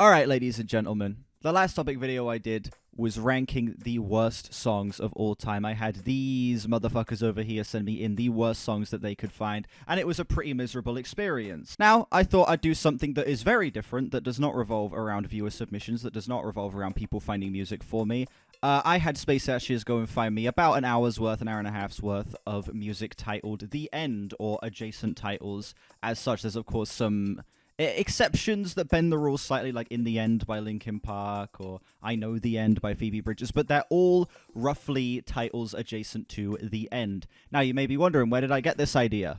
Alright, ladies and gentlemen, the last topic video I did was ranking the worst songs of all time. I had these motherfuckers over here send me in the worst songs that they could find, and it was a pretty miserable experience. Now, I thought I'd do something that is very different, that does not revolve around viewer submissions, that does not revolve around people finding music for me. I had Space Ashes go and find me about an hour's worth, an hour and a half's worth of music titled The End, or adjacent titles as such. There's, of course, some exceptions that bend the rules slightly, like In the End by Linkin Park, or I Know the End by Phoebe Bridgers, but they're all roughly titles adjacent to The End. Now, you may be wondering, where did I get this idea?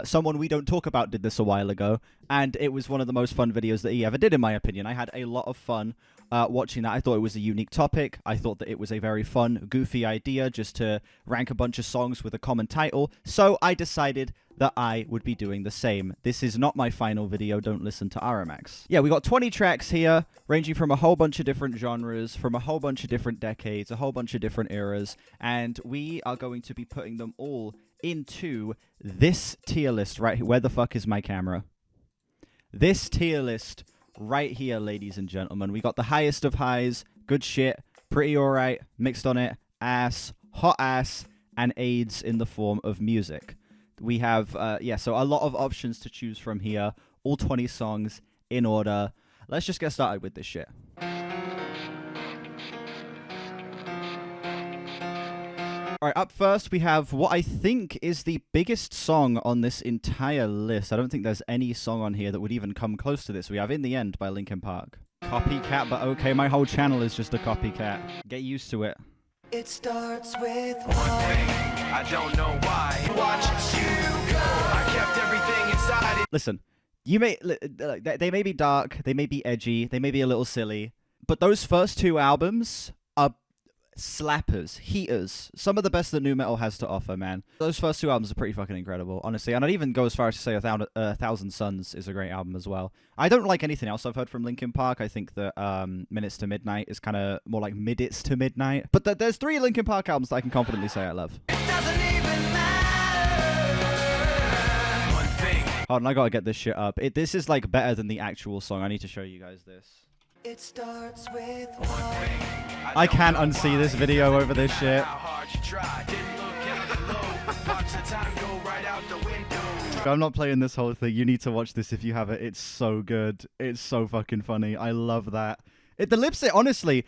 Someone we don't talk about did this a while ago, and it was one of the most fun videos that he ever did, in my opinion. I had a lot of fun watching that. I thought it was a unique topic. I thought that it was a very fun, goofy idea just to rank a bunch of songs with a common title, so I decided that I would be doing the same. This is not my final video, don't listen to Aramax. Yeah, we got 20 tracks here, ranging from a whole bunch of different genres, from a whole bunch of different decades, a whole bunch of different eras, and we are going to be putting them all into this tier list right here. Where the fuck is my camera? This tier list right here, ladies and gentlemen. We got the highest of highs, good shit, pretty alright, mixed on it, ass, hot ass, and AIDS in the form of music. We have, so a lot of options to choose from here. All 20 songs in order. Let's just get started with this shit. Alright, up first we have what I think is the biggest song on this entire list. I don't think there's any song on here that would even come close to this. We have In the End by Linkin Park. Copycat, but okay, my whole channel is just a copycat. Get used to it. It starts with one thing, I don't know why. Watch you go. I kept everything inside it. Listen, you may they may be dark, they may be edgy, they may be a little silly, but those first two albums are slappers, heaters, some of the best that nu metal has to offer, man. Those first two albums are pretty fucking incredible, honestly, and I'd even go as far as to say A Thousand Suns is a great album as well. I don't like anything else I've heard from Linkin Park. I think that Minutes to Midnight is kind of more like Midits to Midnight, but there's three Linkin Park albums that I can confidently say I love. It doesn't even matter. One thing. Hold on, I gotta get this shit up. This is like better than the actual song. I need to show you guys this. It starts with one thing. I can't unsee this video over this shit. I'm not playing this whole thing. You need to watch this if you have it. It's so good. It's so fucking funny. I love that. The lip sync, honestly,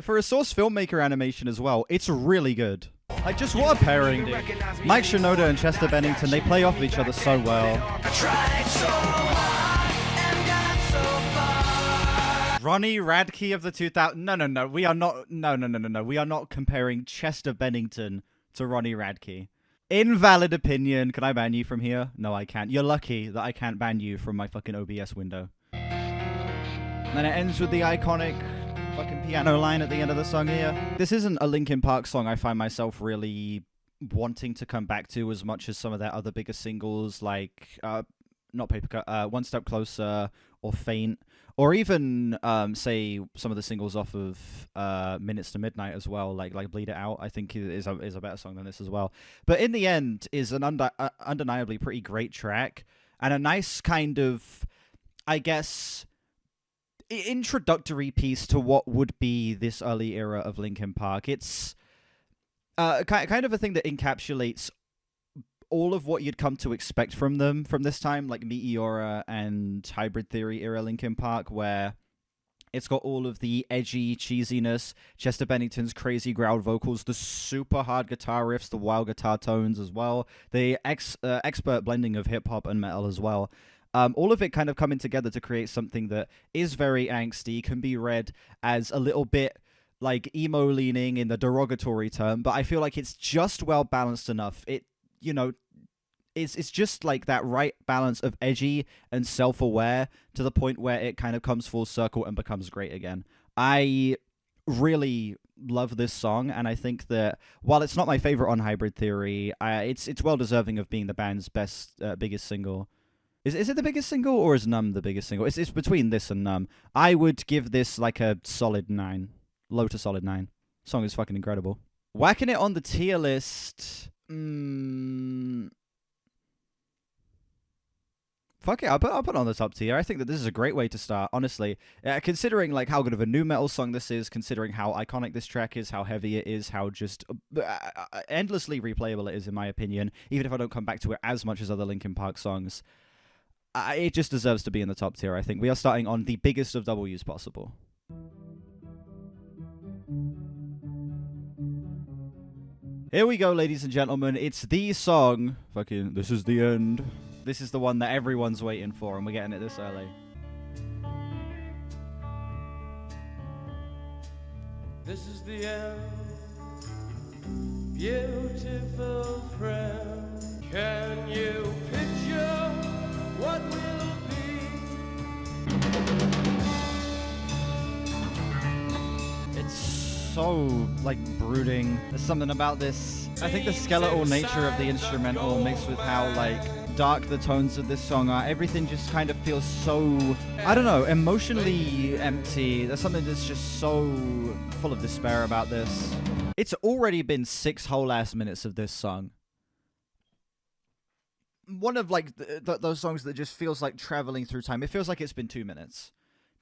for a Source filmmaker animation as well, it's really good. Like, just what a pairing, dude. Mike Shinoda and Chester Bennington, they play off of each other so well. Ronnie Radke of the 2000. No. We are not. No. We are not comparing Chester Bennington to Ronnie Radke. Invalid opinion. Can I ban you from here? No, I can't. You're lucky that I can't ban you from my fucking OBS window. And then it ends with the iconic fucking piano line at the end of the song here. This isn't a Linkin Park song I find myself really wanting to come back to as much as some of their other bigger singles, like not Paper Cut, One Step Closer, or Faint, or even say some of the singles off of Minutes to Midnight as well, like Bleed It Out. I think is a better song than this as well. But In the End is an undeniably pretty great track, and a nice kind of, I guess, introductory piece to what would be this early era of Linkin Park. It's kind of a thing that encapsulates all of what you'd come to expect from them from this time, like Meteora and Hybrid Theory era Linkin Park, where it's got all of the edgy cheesiness, Chester Bennington's crazy growled vocals, the super hard guitar riffs, the wild guitar tones as well, the expert blending of hip-hop and metal as well. All of it kind of coming together to create something that is very angsty, can be read as a little bit like emo leaning in the derogatory term, but I feel like it's just well balanced enough. It's just like that right balance of edgy and self-aware to the point where it kind of comes full circle and becomes great again. I really love this song, and I think that while it's not my favorite on Hybrid Theory, it's well deserving of being the band's biggest single. Is it the biggest single, or is Numb the biggest single? It's between this and Numb. I would give this like a solid 9. Low to solid 9. Song is fucking incredible. Whacking it on the tier Fuck it, I'll put it on the top tier. I think that this is a great way to start, honestly. Considering like how good of a new metal song this is, considering how iconic this track is, how heavy it is, how just endlessly replayable it is, in my opinion. Even if I don't come back to it as much as other Linkin Park songs, it just deserves to be in the top tier. I think we are starting on the biggest of W's possible. Here we go, ladies and gentlemen. It's the song. Fucking, this is the end. This is the one that everyone's waiting for, and we're getting it this early. This is the end, beautiful friend. Can you picture what will be? It's so, like, brooding. There's something about this. I think the skeletal nature of the instrumental mixed with how, like, dark the tones of this song are, everything just kind of feels so, I don't know, emotionally empty. There's something that's just so full of despair about this. It's already been 6 whole ass minutes of this song. One of like those songs that just feels like traveling through time. It feels like it's been 2 minutes.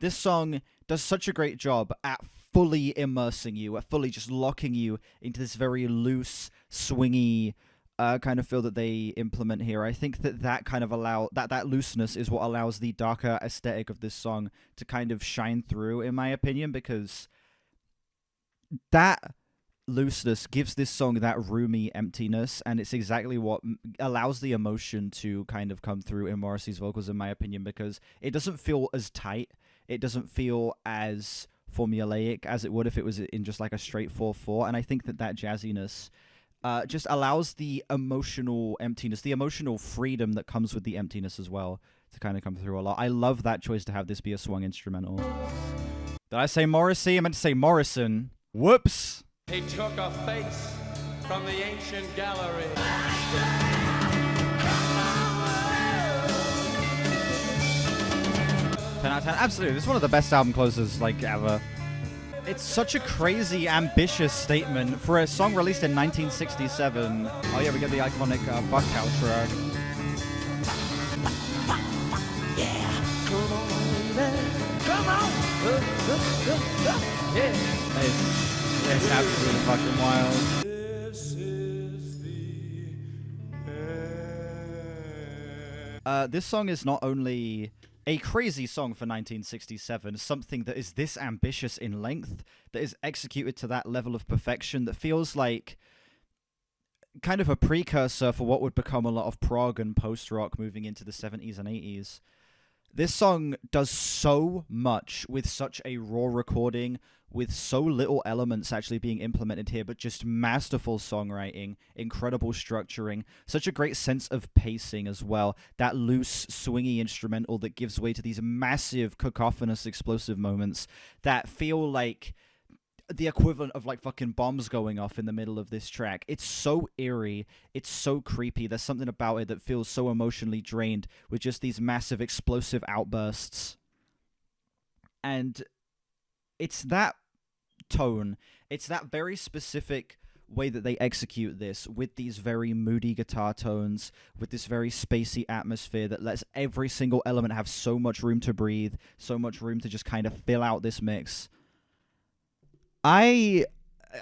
This song does such a great job at fully immersing you, at fully just locking you into this very loose, swingy kind of feel that they implement here. I think that kind of that looseness is what allows the darker aesthetic of this song to kind of shine through, in my opinion, because that looseness gives this song that roomy emptiness, and it's exactly what allows the emotion to kind of come through in Morrissey's vocals, in my opinion, because it doesn't feel as tight, it doesn't feel as formulaic as it would if it was in just like a straight 4/4, and I think that jazziness just allows the emotional emptiness, the emotional freedom that comes with the emptiness as well, to kind of come through a lot. I love that choice to have this be a swung instrumental. Did I say Morrissey? I meant to say Morrison. Whoops! He took a face from the ancient gallery. 10 out of 10. Absolutely. This is one of the best album closers, like, ever. It's such a crazy, ambitious statement for a song released in 1967. Oh yeah, we get the iconic Buck outro. Yeah, come on, come on. Yeah. It's absolutely fucking wild. This is the end. This song is not only a crazy song for 1967, something that is this ambitious in length, that is executed to that level of perfection, that feels like kind of a precursor for what would become a lot of prog and post-rock moving into the 70s and 80s. This song does so much with such a raw recording, with so little elements actually being implemented here, but just masterful songwriting, incredible structuring, such a great sense of pacing as well. That loose, swingy instrumental that gives way to these massive, cacophonous, explosive moments that feel like the equivalent of like fucking bombs going off in the middle of this track. It's so eerie, it's so creepy. There's something about it that feels so emotionally drained with just these massive explosive outbursts. And it's that tone, it's that very specific way that they execute this, with these very moody guitar tones, with this very spacey atmosphere that lets every single element have so much room to breathe, so much room to just kind of fill out this mix. I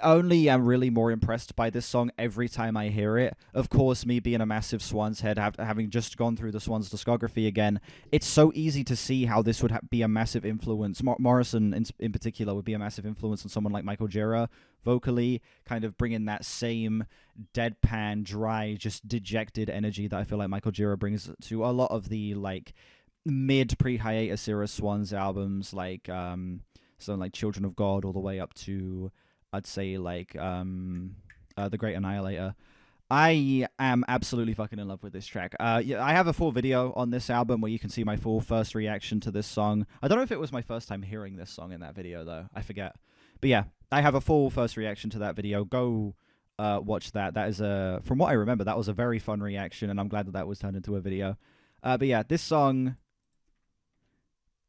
only am really more impressed by this song every time I hear it. Of course, me being a massive Swans head, having just gone through the Swans discography again, it's so easy to see how this would be a massive influence. Morrison, in particular, would be a massive influence on someone like Michael Gira, vocally, kind of bringing that same deadpan, dry, just dejected energy that I feel like Michael Gira brings to a lot of the, like, mid-pre-hiatus era Swans albums, like, something like Children of God, all the way up to, I'd say, like, The Great Annihilator. I am absolutely fucking in love with this track. Yeah, I have a full video on this album where you can see my full first reaction to this song. I don't know if it was my first time hearing this song in that video, though. I forget. But yeah, I have a full first reaction to that video. Go watch that. That is from what I remember, that was a very fun reaction, and I'm glad that was turned into a video. But yeah, this song,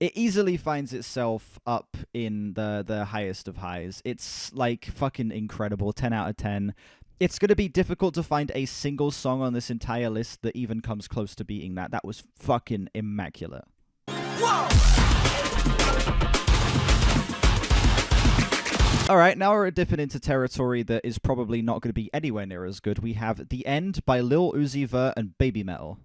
it easily finds itself up in the highest of highs. It's like fucking incredible. 10 out of 10. It's going to be difficult to find a single song on this entire list that even comes close to beating that. That was fucking immaculate. Whoa! All right, now we're dipping into territory that is probably not going to be anywhere near as good. We have The End by Lil Uzi Vert and Baby Metal.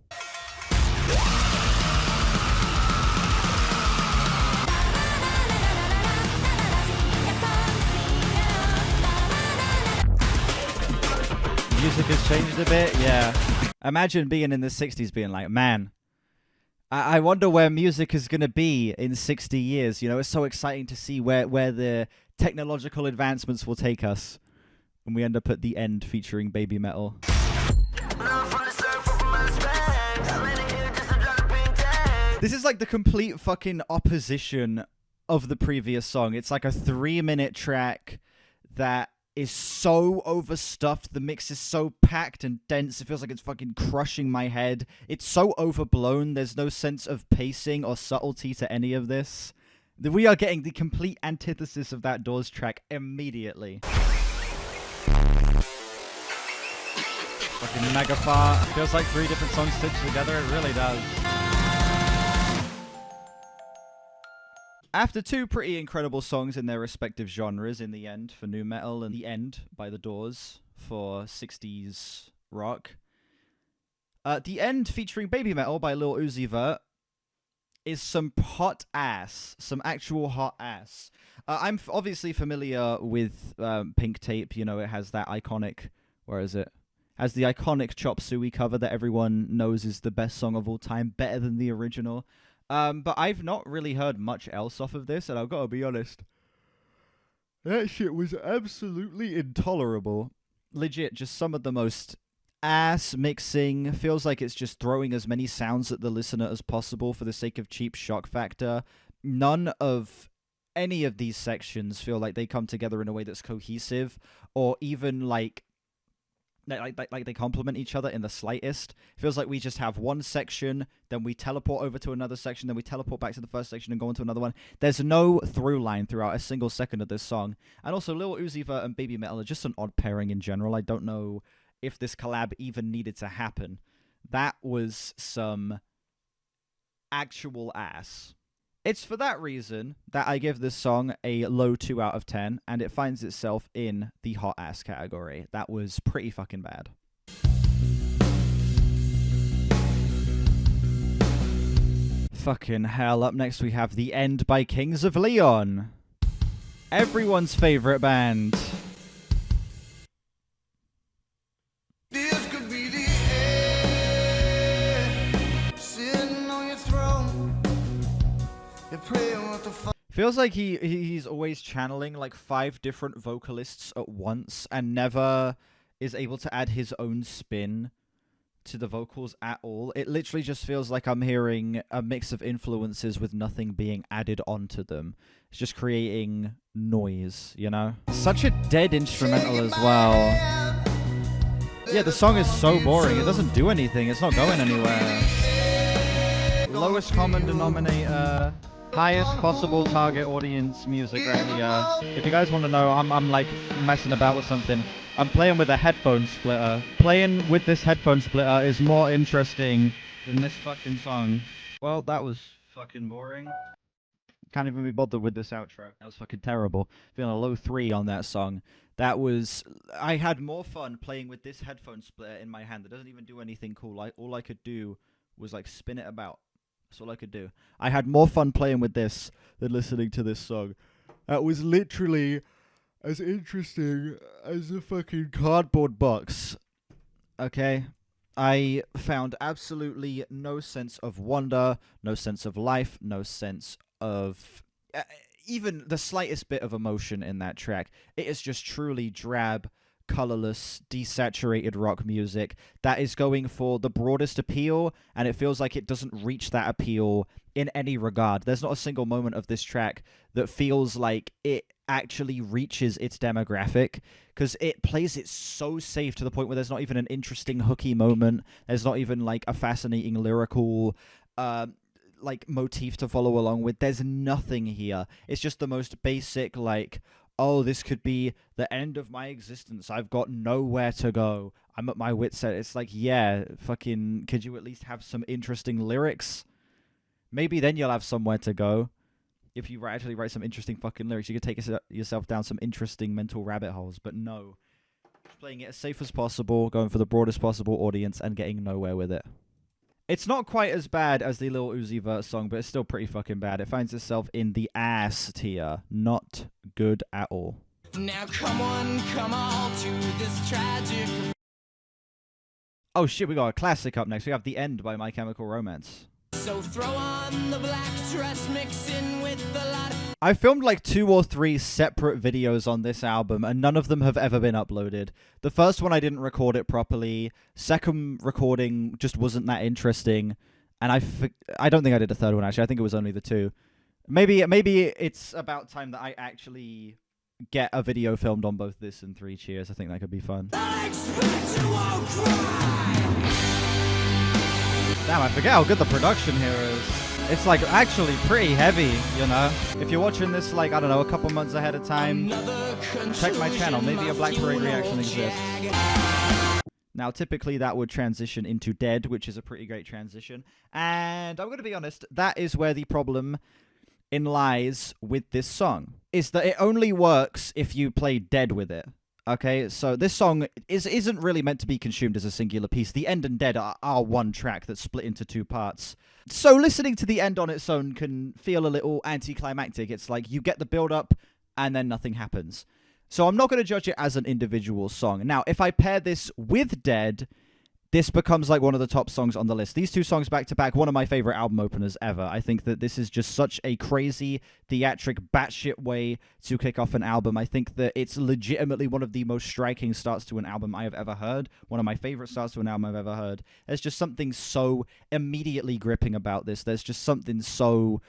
Music has changed a bit, yeah. Imagine being in the 60s being like, man, I wonder where music is going to be in 60 years. You know, it's so exciting to see where the technological advancements will take us. And we end up at The End featuring Baby Metal. This is like the complete fucking opposition of the previous song. It's like a 3-minute track that is so overstuffed. The mix is so packed and dense. It feels like it's fucking crushing my head. It's so overblown. There's no sense of pacing or subtlety to any of this. We are getting the complete antithesis of that Doors track immediately. Fucking mega far. Feels like 3 different songs stitched together. It really does. After 2 pretty incredible songs in their respective genres, In the End for nu metal and The End by The Doors for 60s rock, The End featuring Baby Metal by Lil Uzi Vert is some hot ass, some actual hot ass. I'm obviously familiar with Pink Tape. You know, it has that iconic, where is it? Has the iconic Chop Suey cover that everyone knows is the best song of all time, better than the original. But I've not really heard much else off of this, and I've got to be honest, that shit was absolutely intolerable. Legit, just some of the most ass mixing. Feels like it's just throwing as many sounds at the listener as possible for the sake of cheap shock factor. None of any of these sections feel like they come together in a way that's cohesive, or even like they complement each other in the slightest. Feels like we just have one section, then we teleport over to another section, then we teleport back to the first section and go on to another one. There's no through line throughout a single second of this song. And also, Lil Uzi Vert and Baby Metal are just an odd pairing in general. I don't know if this collab even needed to happen. That was some actual ass. It's for that reason that I give this song a low 2 out of 10, and it finds itself in the hot ass category. That was pretty fucking bad. Fucking hell. Up next we have The End by Kings of Leon. Everyone's favorite band. This could be the end. Sitting on your throne. You're praying what the fuck. Feels like he's always channeling like 5 different vocalists at once and never is able to add his own spin to the vocals at all. It literally just feels like I'm hearing a mix of influences with nothing being added onto them. It's just creating noise, you know? Such a dead instrumental as well. Yeah, the song is so boring. It doesn't do anything. It's not going anywhere. Lowest common denominator, highest possible target audience music right here. If you guys want to know, I'm like messing about with something. I'm playing with a headphone splitter. Playing with this headphone splitter is more interesting than this fucking song. Well, that was fucking boring. Can't even be bothered with this outro. That was fucking terrible. Feeling a low 3 on that song. That was... I had more fun playing with this headphone splitter in my hand. That doesn't even do anything cool. All I could do was like spin it about. That's all I could do. I had more fun playing with this than listening to this song. That was literally as interesting as a fucking cardboard box. Okay? I found absolutely no sense of wonder, no sense of life, no sense of even the slightest bit of emotion in that track. It is just truly drab, colorless, desaturated rock music that is going for the broadest appeal, and it feels like it doesn't reach that appeal in any regard. There's not a single moment of this track that feels like it actually reaches its demographic, because it plays it so safe to the point where there's not even an interesting hooky moment. There's not even like a fascinating lyrical like motif to follow along with. There's nothing here. It's just the most basic like, oh, this could be the end of my existence. I've got nowhere to go. I'm at my wit's end. It's like, yeah, fucking, could you at least have some interesting lyrics? Maybe then you'll have somewhere to go. If you actually write some interesting fucking lyrics, you could take yourself down some interesting mental rabbit holes. But no. Just playing it as safe as possible, going for the broadest possible audience, and getting nowhere with it. It's not quite as bad as the Lil Uzi Vert song, but it's still pretty fucking bad. It finds itself in the ass tier. Not good at all. Now come on, come all to this tragic. Oh shit, we got a classic up next. We have The End by My Chemical Romance. So throw on the black dress, mix in with the lot. I filmed like 2 or 3 separate videos on this album, and none of them have ever been uploaded. The first one, I didn't record it properly. Second recording just wasn't that interesting. And I don't think I did a third one, actually. I think it was only the 2. Maybe it's about time that I actually get a video filmed on both this and 3 Cheers. I think that could be fun. Damn, I forget how good the production here is. It's like actually pretty heavy, you know? If you're watching this like, I don't know, a couple months ahead of time, check my channel. Maybe a Black Parade reaction exists. Now, typically that would transition into Dead, which is a pretty great transition. And I'm going to be honest, that is where the problem lies with this song. Is that it only works if you play Dead with it. Okay, so this song isn't really meant to be consumed as a singular piece. The End and Dead are one track that's split into 2 parts. So listening to The End on its own can feel a little anticlimactic. It's like you get the build-up and then nothing happens. So I'm not going to judge it as an individual song. Now, if I pair this with Dead, this becomes like one of the top songs on the list. These 2 songs back to back, one of my favorite album openers ever. I think that this is just such a crazy, theatric, batshit way to kick off an album. I think that it's legitimately one of the most striking starts to an album I have ever heard. One of my favorite starts to an album I've ever heard. There's just something so immediately gripping about this. There's just something so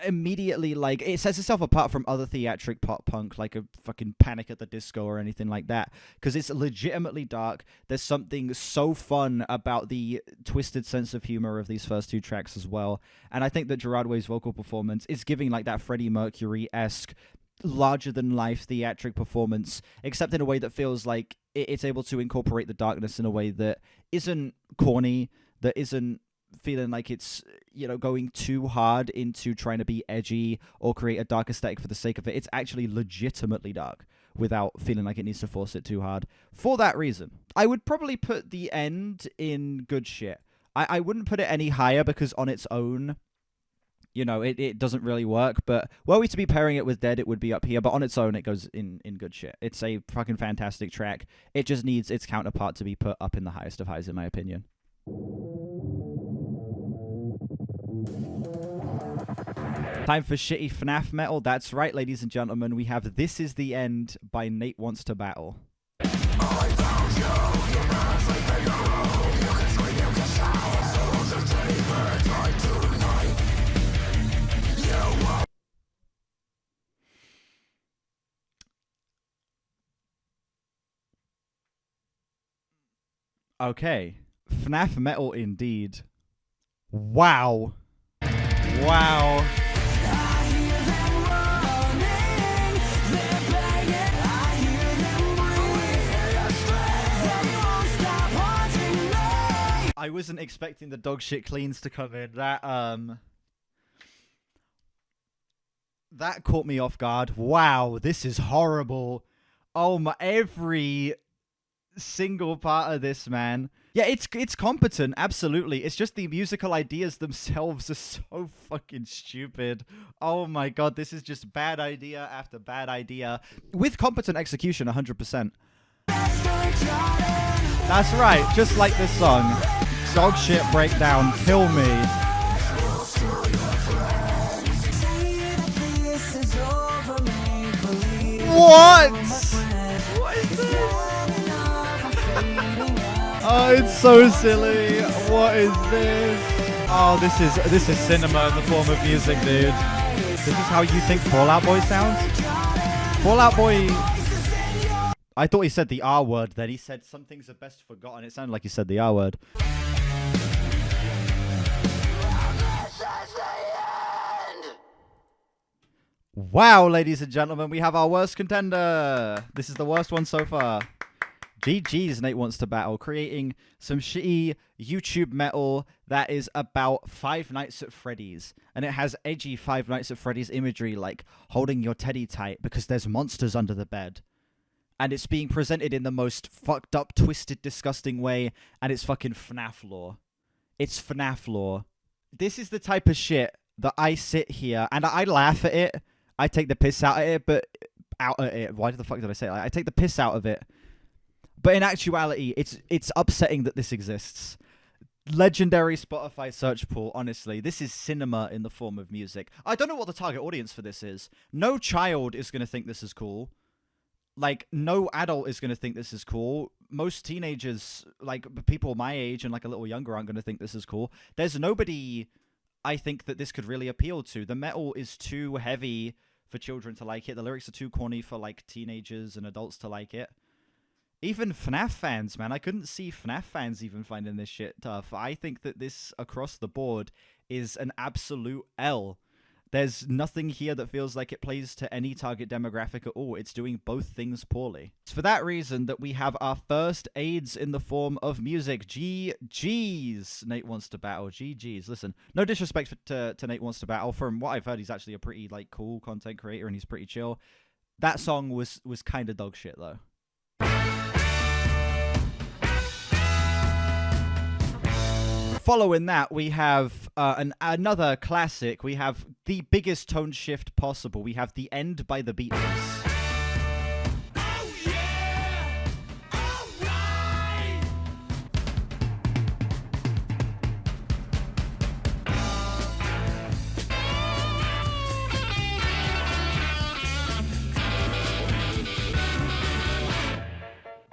immediately, like, it sets itself apart from other theatric pop punk, like a fucking Panic at the Disco or anything like that, because it's legitimately dark. There's something so fun about the twisted sense of humor of these first 2 tracks as well, and I think that Gerard Way's vocal performance is giving like that Freddie Mercury-esque larger-than-life theatric performance, except in a way that feels like it's able to incorporate the darkness in a way that isn't corny, that isn't feeling like it's, you know, going too hard into trying to be edgy or create a dark aesthetic for the sake of it. It's actually legitimately dark without feeling like it needs to force it too hard. For that reason, I would probably put The End in good shit. I wouldn't put it any higher because on its own, you know, it doesn't really work. But were we to be pairing it with Dead, it would be up here. But on its own, it goes in good shit. It's a fucking fantastic track. It just needs its counterpart to be put up in the highest of highs, in my opinion. Time for shitty FNAF metal. That's right, ladies and gentlemen. We have This Is the End by NateWantsToBattle. Okay. FNAF metal indeed. Wow. Wow. I wasn't expecting the dog shit cleans to come in. That caught me off guard. Wow, this is horrible. Oh my, every single part of this, man. Yeah, it's competent, absolutely. It's just the musical ideas themselves are so fucking stupid. Oh my god, this is just bad idea after bad idea. With competent execution, 100%. That's right, just like this song. Dog shit breakdown, kill me. What? What is this? Oh, it's so silly. What is this? Oh, this is cinema in the form of music, dude. This is how you think Fall Out Boy sounds? Fall Out Boy... I thought he said the R word then. He said some things are best forgotten. It sounded like he said the R word. Wow, ladies and gentlemen, we have our worst contender. This is the worst one so far. GG's Nate Wants to Battle, creating some shitty YouTube metal that is about Five Nights at Freddy's. And it has edgy Five Nights at Freddy's imagery, like holding your teddy tight because there's monsters under the bed. And it's being presented in the most fucked up, twisted, disgusting way. And it's fucking FNAF lore. It's FNAF lore. This is the type of shit that I sit here and I laugh at it. I take the piss out of it, but why the fuck did I say that? I take the piss out of it. But in actuality, it's upsetting that this exists. Legendary Spotify search pool, honestly. This is cinema in the form of music. I don't know what the target audience for this is. No child is going to think this is cool. Like, no adult is going to think this is cool. Most teenagers, like people my age and like a little younger, aren't going to think this is cool. There's nobody I think that this could really appeal to. The metal is too heavy for children to like it. The lyrics are too corny for like teenagers and adults to like it. Even FNAF fans, man. I couldn't see FNAF fans even finding this shit tough. I think that this, across the board, is an absolute L. There's nothing here that feels like it plays to any target demographic at all. It's doing both things poorly. It's for that reason that we have our first AIDS in the form of music. GG's Nate Wants to Battle. GG's. Listen, no disrespect to Nate Wants to Battle. From what I've heard, he's actually a pretty like cool content creator and he's pretty chill. That song was kind of dog shit though. Following that, we have another classic. We have the biggest tone shift possible. We have The End by the Beatles. Oh yeah! All right!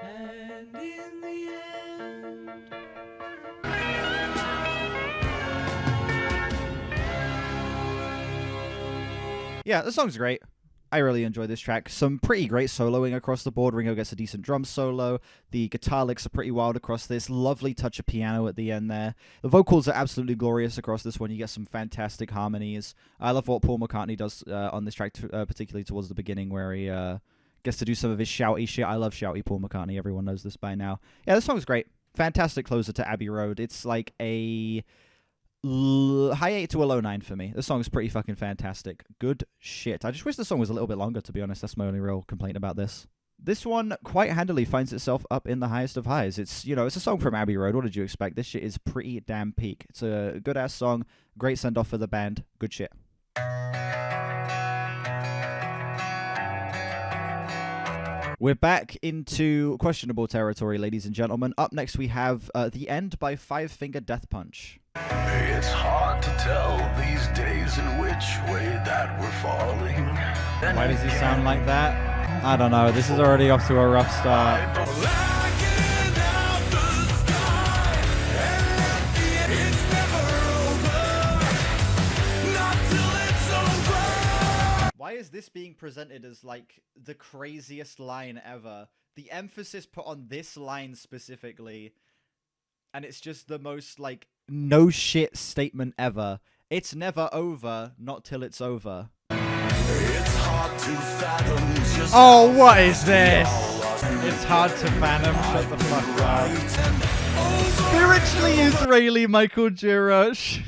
And in the end. Yeah, the song's great. I really enjoy this track. Some pretty great soloing across the board. Ringo gets a decent drum solo. The guitar licks are pretty wild across this. Lovely touch of piano at the end there. The vocals are absolutely glorious across this one. You get some fantastic harmonies. I love what Paul McCartney does on this track, particularly towards the beginning where he gets to do some of his shouty shit. I love shouty Paul McCartney. Everyone knows this by now. Yeah, this song's great. Fantastic closer to Abbey Road. It's like a high 8 to a low 9 for me. The song's pretty fucking fantastic. Good shit. I just wish the song was a little bit longer, to be honest. That's my only real complaint about this. This one quite handily finds itself up in the highest of highs. It's, you know, it's a song from Abbey Road. What did you expect? This shit is pretty damn peak. It's a good ass song. Great send off for the band. Good shit. We're back into questionable territory, ladies and gentlemen. Up next, we have The End by Five Finger Death Punch. It's hard to tell these days in which way that we're falling. Why does he sound like that? I don't know. This is already off to a rough start. Why is this being presented as like the craziest line ever? The emphasis put on this line specifically, and it's just the most like no shit statement ever. It's never over, not till it's over. It's hard to fathom just Oh, what is this? It's hard to fathom. Shut the fuck up. Spiritually Israeli Michael Jirush.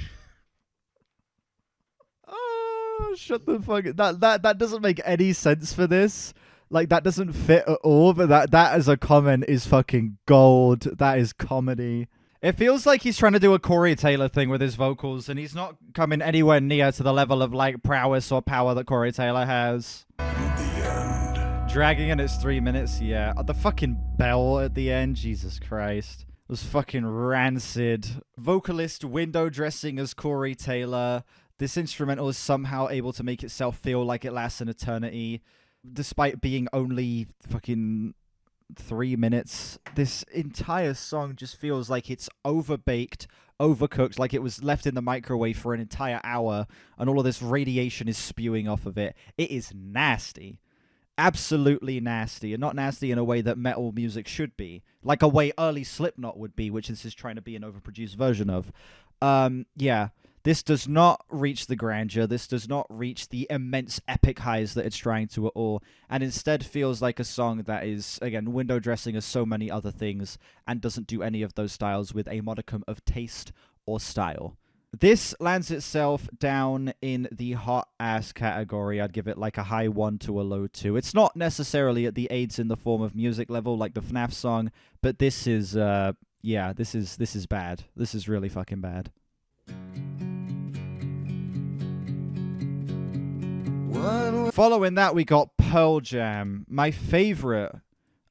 Oh, shut the fuck up. That doesn't make any sense for this. Like, that doesn't fit at all, but that as a comment is fucking gold. That is comedy. It feels like he's trying to do a Corey Taylor thing with his vocals, and he's not coming anywhere near to the level of, like, prowess or power that Corey Taylor has. the end. Dragging in its 3 minutes, yeah. The fucking bell at the end, Jesus Christ. It was fucking rancid. Vocalist window dressing as Corey Taylor. This instrumental is somehow able to make itself feel like it lasts an eternity, despite being only fucking 3 minutes. This entire song just feels like it's overbaked, overcooked, like it was left in the microwave for an entire hour, and all of this radiation is spewing off of it. It is nasty. Absolutely nasty, and not nasty in a way that metal music should be, like a way early Slipknot would be, which this is trying to be an overproduced version of. Yeah, This does not reach the grandeur. This does not reach the immense epic highs that it's trying to at all. And instead feels like a song that is, again, window dressing as so many other things and doesn't do any of those styles with a modicum of taste or style. This lands itself down in the hot ass category. I'd give it like a high 1 to a low 2. It's not necessarily at the AIDS in the form of music level like the FNAF song, but this is, yeah, this is bad. This is really fucking bad. Following that, we got Pearl Jam, my favorite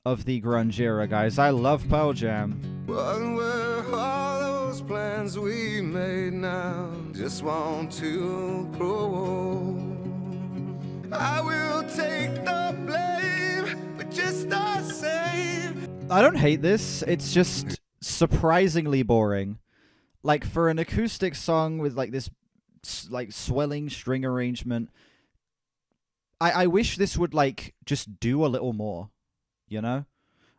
of the grunge era, guys. I love Pearl Jam. What were all those plans we made now? Just want to grow. I will take the blame, but just the same. I don't hate this. It's just surprisingly boring. Like, for an acoustic song with like this like swelling string arrangement, I wish this would like just do a little more, you know?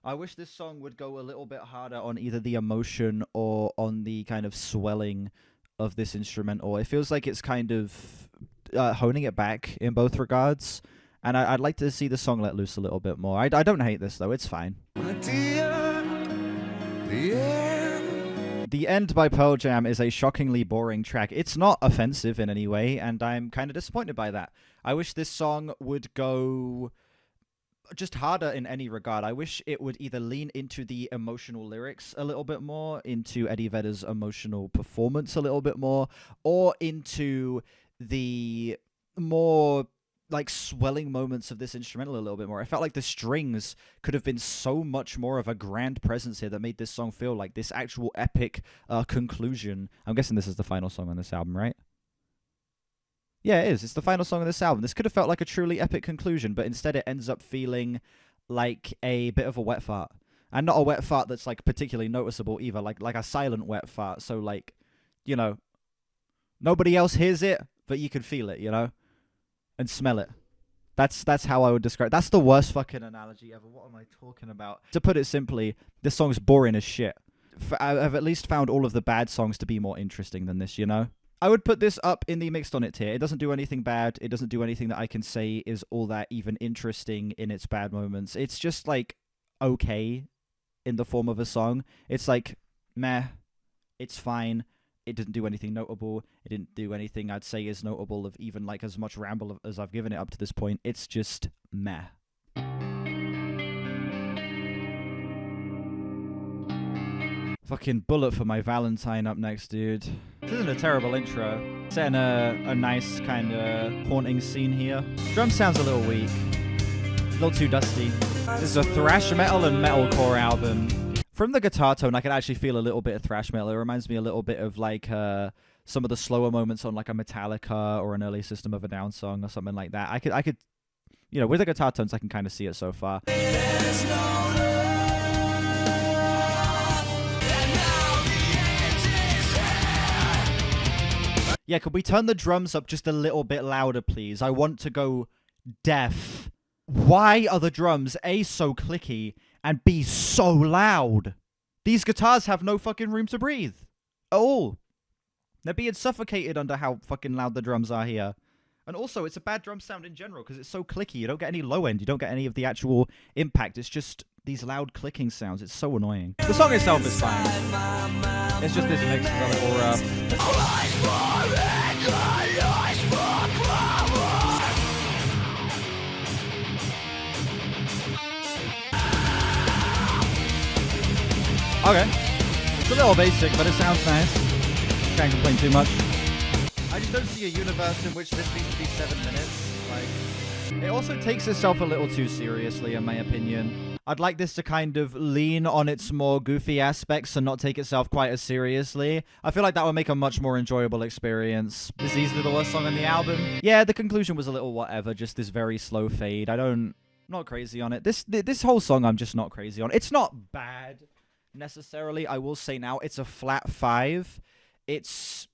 I wish this song would go a little bit harder on either the emotion or on the kind of swelling of this instrumental. It feels like it's kind of honing it back in both regards, and I'd like to see the song let loose a little bit more. I don't hate this though, it's fine. My dear, the end. The End by Pearl Jam is a shockingly boring track. It's not offensive in any way, and I'm kind of disappointed by that. I wish this song would go just harder in any regard. I wish it would either lean into the emotional lyrics a little bit more, into Eddie Vedder's emotional performance a little bit more, or into the more like swelling moments of this instrumental a little bit more. I felt like the strings could have been so much more of a grand presence here that made this song feel like this actual epic conclusion. I'm guessing this is the final song on this album, right? Yeah, it is. It's the final song of this album. This could have felt like a truly epic conclusion, but instead it ends up feeling like a bit of a wet fart. And not a wet fart that's like particularly noticeable either, like a silent wet fart. So like, you know, nobody else hears it, but you can feel it, you know? And smell it. That's how I would describe it. That's the worst fucking analogy ever. What am I talking about? To put it simply, this song's boring as shit. I've at least found all of the bad songs to be more interesting than this, you know? I would put this up in the mixed on it tier. It doesn't do anything bad. It doesn't do anything that I can say is all that even interesting in its bad moments. It's just like okay in the form of a song. It's like meh. It's fine. It didn't do anything notable. It didn't do anything I'd say is notable of even like as much ramble as I've given it up to this point. It's just meh. Fucking Bullet for My Valentine up next, dude. This isn't a terrible intro. Setting a nice kind of haunting scene here. Drum sounds a little weak. A little too dusty. This is a thrash metal and metalcore album. From the guitar tone, I can actually feel a little bit of thrash metal. It reminds me a little bit of like some of the slower moments on like a Metallica or an early System of a Down song or something like that. I could, you know, with the guitar tones, I can kind of see it so far. Yeah, could we turn the drums up just a little bit louder, please? I want to go deaf. Why are the drums A, so clicky, and B, so loud? These guitars have no fucking room to breathe at all. They're being suffocated under how fucking loud the drums are here. And also, it's a bad drum sound in general because it's so clicky. You don't get any low end. You don't get any of the actual impact. It's just these loud clicking sounds. It's so annoying. The song itself is fine. It's just this mix is a little rough. Okay. It's a little basic, but it sounds nice. Can't complain too much. I just don't see a universe in which this needs to be 7 minutes. Like, it also takes itself a little too seriously, in my opinion. I'd like this to kind of lean on its more goofy aspects and not take itself quite as seriously. I feel like that would make a much more enjoyable experience. This is easily the worst song on the album. Yeah, the conclusion was a little whatever, just this very slow fade. I'm not crazy on it. This whole song I'm just not crazy on. It's not bad necessarily. I will say now it's a flat 5. It's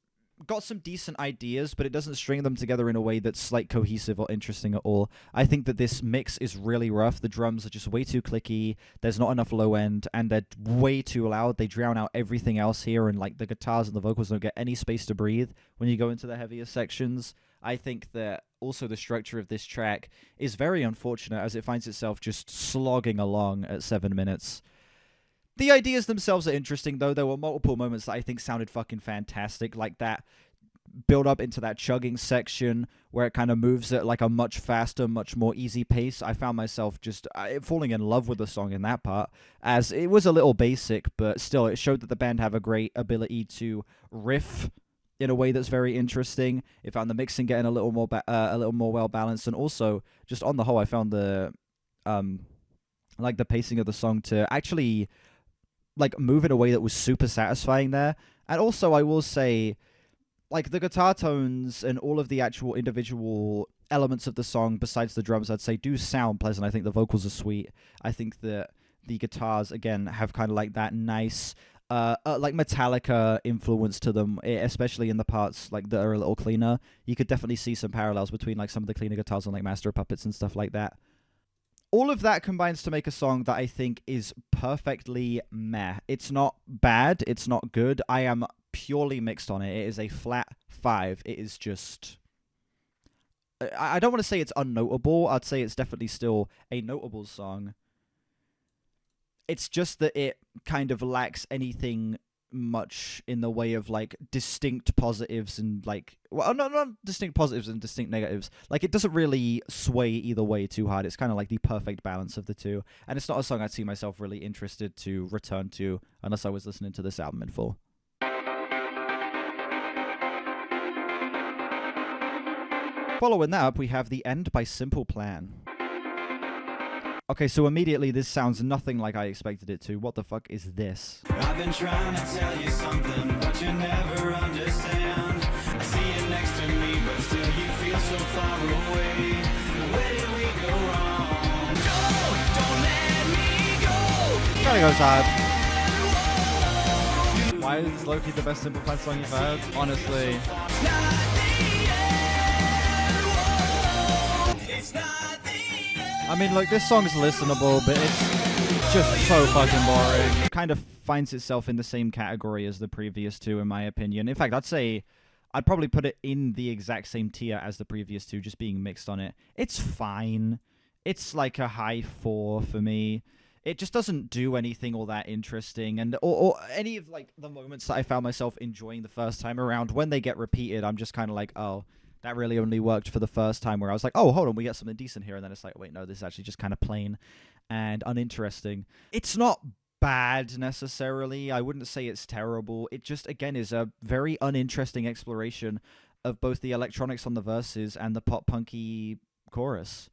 got some decent ideas, but it doesn't string them together in a way that's like cohesive or interesting at all. I think that this mix is really rough. The drums are just way too clicky. There's not enough low end, and they're way too loud. They drown out everything else here, and like the guitars and the vocals don't get any space to breathe when you go into the heavier sections. I think that also the structure of this track is very unfortunate, as it finds itself just slogging along at 7 minutes. The ideas themselves are interesting, though. There were multiple moments that I think sounded fucking fantastic, like that build up into that chugging section where it kind of moves at like a much faster, much more easy pace. I found myself just falling in love with the song in that part, as it was a little basic, but still it showed that the band have a great ability to riff in a way that's very interesting. It found the mixing getting a little more well balanced, and also just on the whole, I found the like the pacing of the song to actually like move in a way that was super satisfying there. And also I will say, like, the guitar tones and all of the actual individual elements of the song besides the drums, I'd say, do sound pleasant. I think the vocals are sweet. I think that the guitars, again, have kind of like that nice like Metallica influence to them, especially in the parts like that are a little cleaner. You could definitely see some parallels between like some of the cleaner guitars on like Master of Puppets and stuff like that. All of that combines to make a song that I think is perfectly meh. It's not bad. It's not good. I am purely mixed on it. It is a flat 5. It is just... I don't want to say it's unnotable. I'd say it's definitely still a notable song. It's just that it kind of lacks anything much in the way of like distinct positives and like, well, not distinct positives and distinct negatives. Like, it doesn't really sway either way too hard. It's kind of like the perfect balance of the two, and it's not a song I'd see myself really interested to return to unless I was listening to this album in full. Following that up, we have The End by Simple Plan. Okay, so immediately this sounds nothing like I expected it to. What the fuck is this? I've been trying to tell you something, but you never understand. I see you next to me, but still you feel so far away. Where did we go wrong? Don't let me go. Kinda goes hard. Why is this low-key the best Simple Plan song you've heard? Honestly. I mean, like, this song's listenable, but it's just so fucking boring. It kind of finds itself in the same category as the previous two, in my opinion. In fact, I'd say I'd probably put it in the exact same tier as the previous two, just being mixed on it. It's fine. It's like a high 4 for me. It just doesn't do anything all that interesting, and or any of like the moments that I found myself enjoying the first time around, when they get repeated, I'm just kind of like, oh, that really only worked for the first time, where I was like, oh, hold on, we get something decent here. And then it's like, wait, no, this is actually just kind of plain and uninteresting. It's not bad necessarily. I wouldn't say it's terrible. It just, again, is a very uninteresting exploration of both the electronics on the verses and the pop-punky chorus.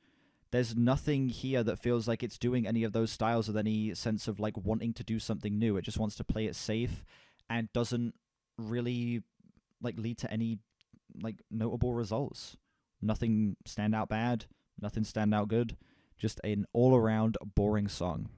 There's nothing here that feels like it's doing any of those styles with any sense of like wanting to do something new. It just wants to play it safe and doesn't really like lead to any like notable results. Nothing stand out bad, nothing stand out good, just an all-around boring song.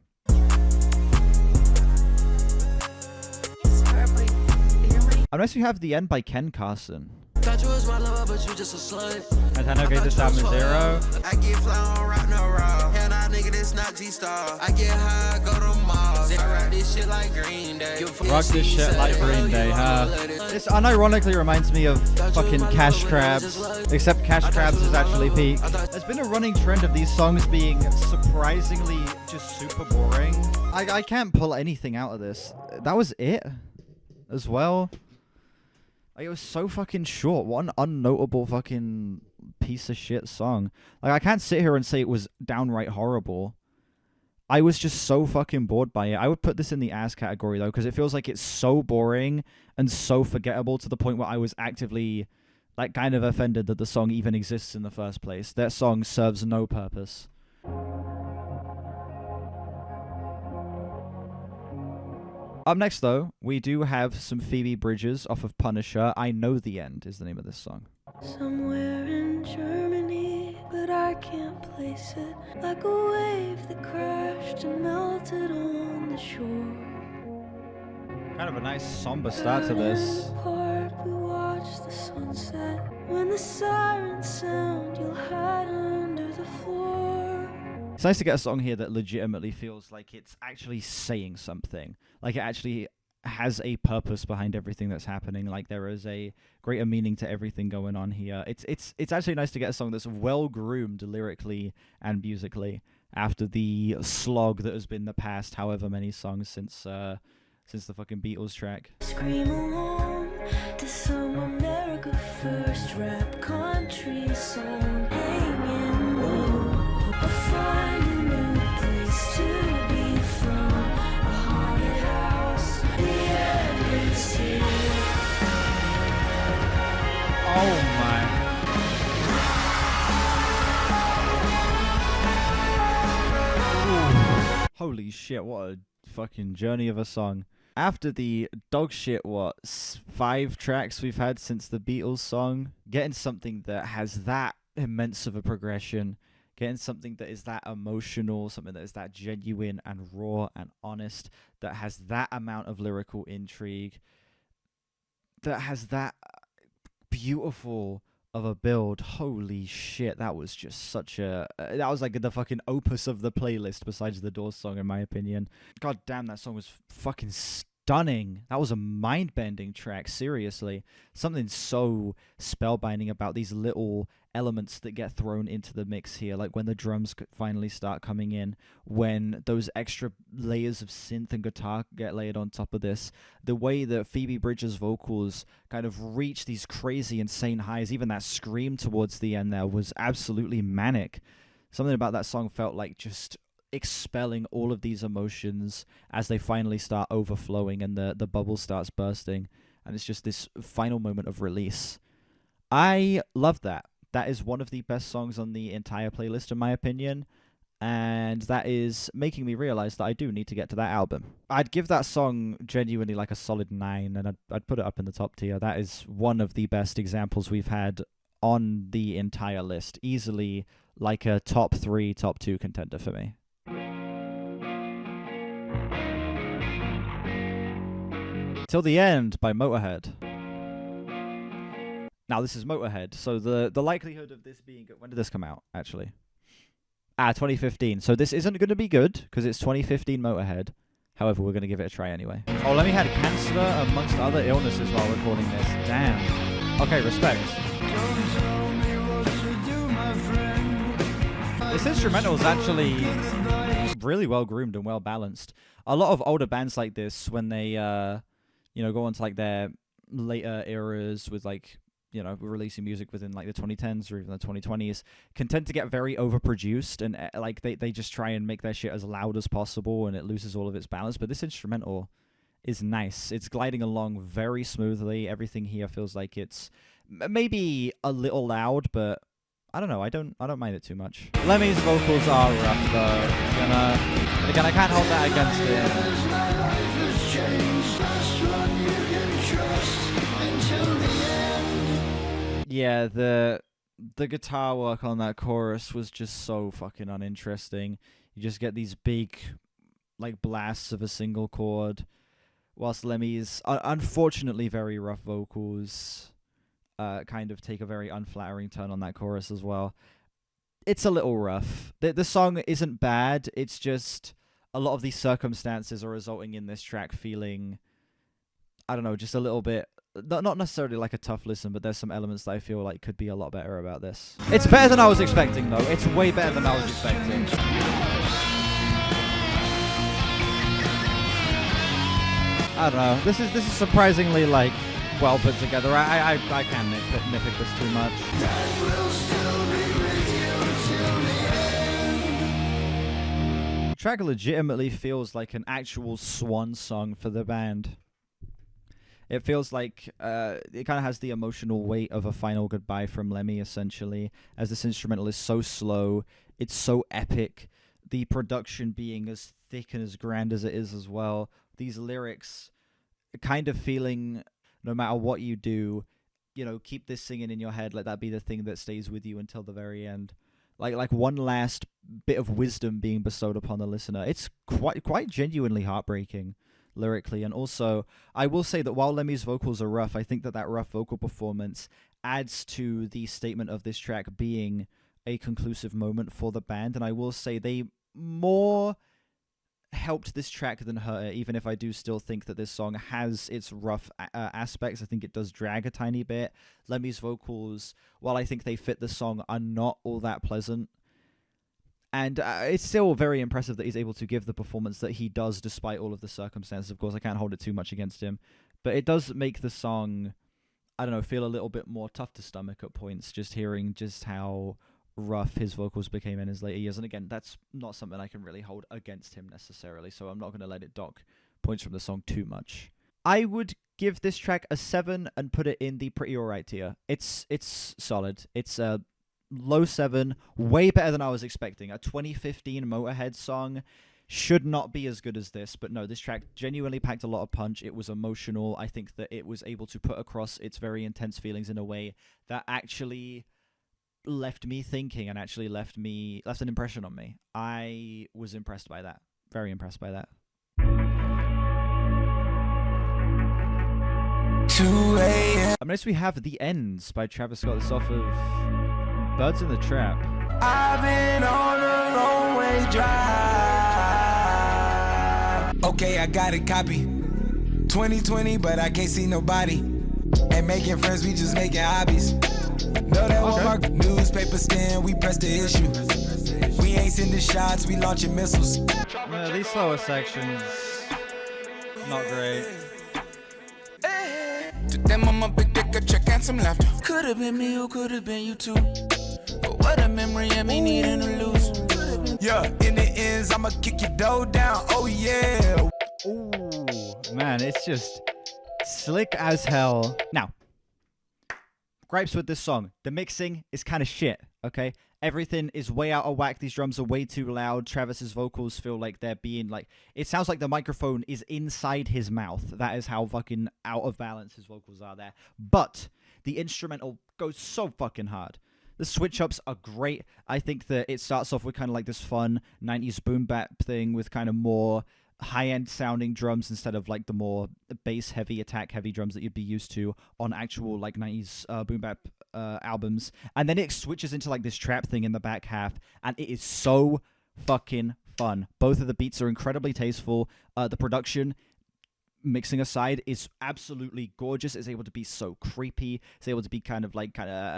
Up next we have The End by Ken Carson. Thought you was my lover, but you just a slut. And I know this album is 0. I get fly on rock no raw. Hell nah, nigga, this not G-Star. I get high, go to Mars. I rock this shit like Green Day. Rock this shit like Green Day, huh? This unironically reminds me of fucking Cash Crabs, except Cash Crabs is actually peak. There's been a running trend of these songs being surprisingly just super boring. I can't pull anything out of this. That was it as well. Like, it was so fucking short. What an unnotable fucking piece of shit song. Like, I can't sit here and say it was downright horrible. I was just so fucking bored by it. I would put this in the ass category, though, because it feels like it's so boring and so forgettable to the point where I was actively, like, kind of offended that the song even exists in the first place. That song serves no purpose. Up next, though, we do have some Phoebe Bridgers off of Punisher. I Know the End is the name of this song. Somewhere in Germany, but I can't place it. Like a wave that crashed and melted on the shore. Kind of a nice somber start to this. Park, we watched When the sirens sound, you'll hide under the floor. It's nice to get a song here that legitimately feels like it's actually saying something. Like it actually has a purpose behind everything that's happening. Like there is a greater meaning to everything going on here. It's actually nice to get a song that's well groomed lyrically and musically after the slog that has been the past however many songs since the fucking Beatles track. Scream along to some America First rap country song. Hanging low, or find a new place to be from. A haunted house, the end is here. Oh my. Ooh. Holy shit, what a fucking journey of a song. After the dog shit, 5 tracks we've had since the Beatles song, getting something that has that immense of a progression, getting something that is that emotional, something that is that genuine and raw and honest, that has that amount of lyrical intrigue, that has that beautiful of a build. Holy shit, that was just such a... that was like the fucking opus of the playlist besides the Doors song, in my opinion. God damn, that song was fucking stunning. That was a mind-bending track, seriously. Something so spellbinding about these little elements that get thrown into the mix here, like when the drums finally start coming in, when those extra layers of synth and guitar get layered on top of this, the way that Phoebe Bridgers' vocals kind of reach these crazy, insane highs, even that scream towards the end there was absolutely manic. Something about that song felt like just expelling all of these emotions as they finally start overflowing and the bubble starts bursting, and it's just this final moment of release. I love that. That is one of the best songs on the entire playlist, in my opinion, and that is making me realize that I do need to get to that album. I'd give that song genuinely like a solid 9, and I'd put it up in the top tier. That is one of the best examples we've had on the entire list. Easily like a top 3, top 2 contender for me. Till the End by Motorhead. Now, this is Motorhead, so the likelihood of this being good... When did this come out, actually? 2015. So this isn't going to be good, because it's 2015 Motorhead. However, we're going to give it a try anyway. Oh, Lemmy had cancer amongst other illnesses while recording this. Damn. Okay, respect. This instrumental is actually really well groomed and well balanced. A lot of older bands like this, when they, go on to like their later eras with like, releasing music within like the 2010s or even the 2020s, can tend to get very overproduced, and like they just try and make their shit as loud as possible, and it loses all of its balance. But this instrumental is nice. It's gliding along very smoothly. Everything here feels like it's maybe a little loud, but I don't know. I don't mind it too much. Lemmy's vocals are rough though. But again, I can't hold that against him. Yeah, the guitar work on that chorus was just so fucking uninteresting. You just get these big, like, blasts of a single chord, whilst Lemmy's unfortunately very rough vocals kind of take a very unflattering turn on that chorus as well. It's a little rough. The song isn't bad, it's just a lot of these circumstances are resulting in this track feeling, I don't know, just a little bit... Not necessarily like a tough listen, but there's some elements that I feel like could be a lot better about this. It's better than I was expecting, though. It's way better than I was expecting. I don't know. This is surprisingly like well put together. I can't nitpick this too much. The track legitimately feels like an actual swan song for the band. It feels like it kind of has the emotional weight of a final goodbye from Lemmy, essentially, as this instrumental is so slow, it's so epic, the production being as thick and as grand as it is as well. These lyrics kind of feeling, no matter what you do, keep this singing in your head, let that be the thing that stays with you until the very end. Like one last bit of wisdom being bestowed upon the listener. It's quite genuinely heartbreaking. Lyrically, and also I will say that while Lemmy's vocals are rough, I think that rough vocal performance adds to the statement of this track being a conclusive moment for the band. And I will say they more helped this track than hurt it, even if I do still think that this song has its rough aspects. I think it does drag a tiny bit. Lemmy's vocals, while I think they fit the song, are not all that pleasant. And it's still very impressive that he's able to give the performance that he does despite all of the circumstances. Of course, I can't hold it too much against him. But it does make the song, I don't know, feel a little bit more tough to stomach at points, just hearing just how rough his vocals became in his later years. And again, that's not something I can really hold against him necessarily, so I'm not going to let it dock points from the song too much. I would give this track a 7 and put it in the pretty alright tier. It's solid. It's a low 7, way better than I was expecting. A 2015 Motorhead song should not be as good as this, but no, this track genuinely packed a lot of punch. It was emotional. I think that it was able to put across its very intense feelings in a way that actually left me thinking and actually left an impression on me. I was impressed by that. Very impressed by that. 2 a.m. Up next we have The Ends by Travis Scott. This off of Birds in the Trap. I've been on a long way drive. Okay, I got it, copy. 2020, but I can't see nobody. Ain't making friends, we just making hobbies. Know that one mark newspaper stand, we press the issue. We ain't sending shots, we launching missiles. Yeah, these slower sections, not great. To them, I'm a big dick, a check and some laughter. Could've been me or could've been you too. But what a memory of me needing to lose. Yeah, in the ends, I'ma kick your dough down, oh yeah. Ooh, man, it's just slick as hell. Now, gripes with this song. The mixing is kind of shit, okay? Everything is way out of whack. These drums are way too loud. Travis's vocals feel like they're being like... It sounds like the microphone is inside his mouth. That is how fucking out of balance his vocals are there. But the instrumental goes so fucking hard. The switch-ups are great. I think that it starts off with kind of like this fun 90s boom bap thing with kind of more high-end sounding drums instead of like the more bass-heavy, attack-heavy drums that you'd be used to on actual like 90s boom bap albums. And then it switches into like this trap thing in the back half, and it is so fucking fun. Both of the beats are incredibly tasteful. The production, mixing aside, is absolutely gorgeous. It's able to be so creepy. It's able to be kind of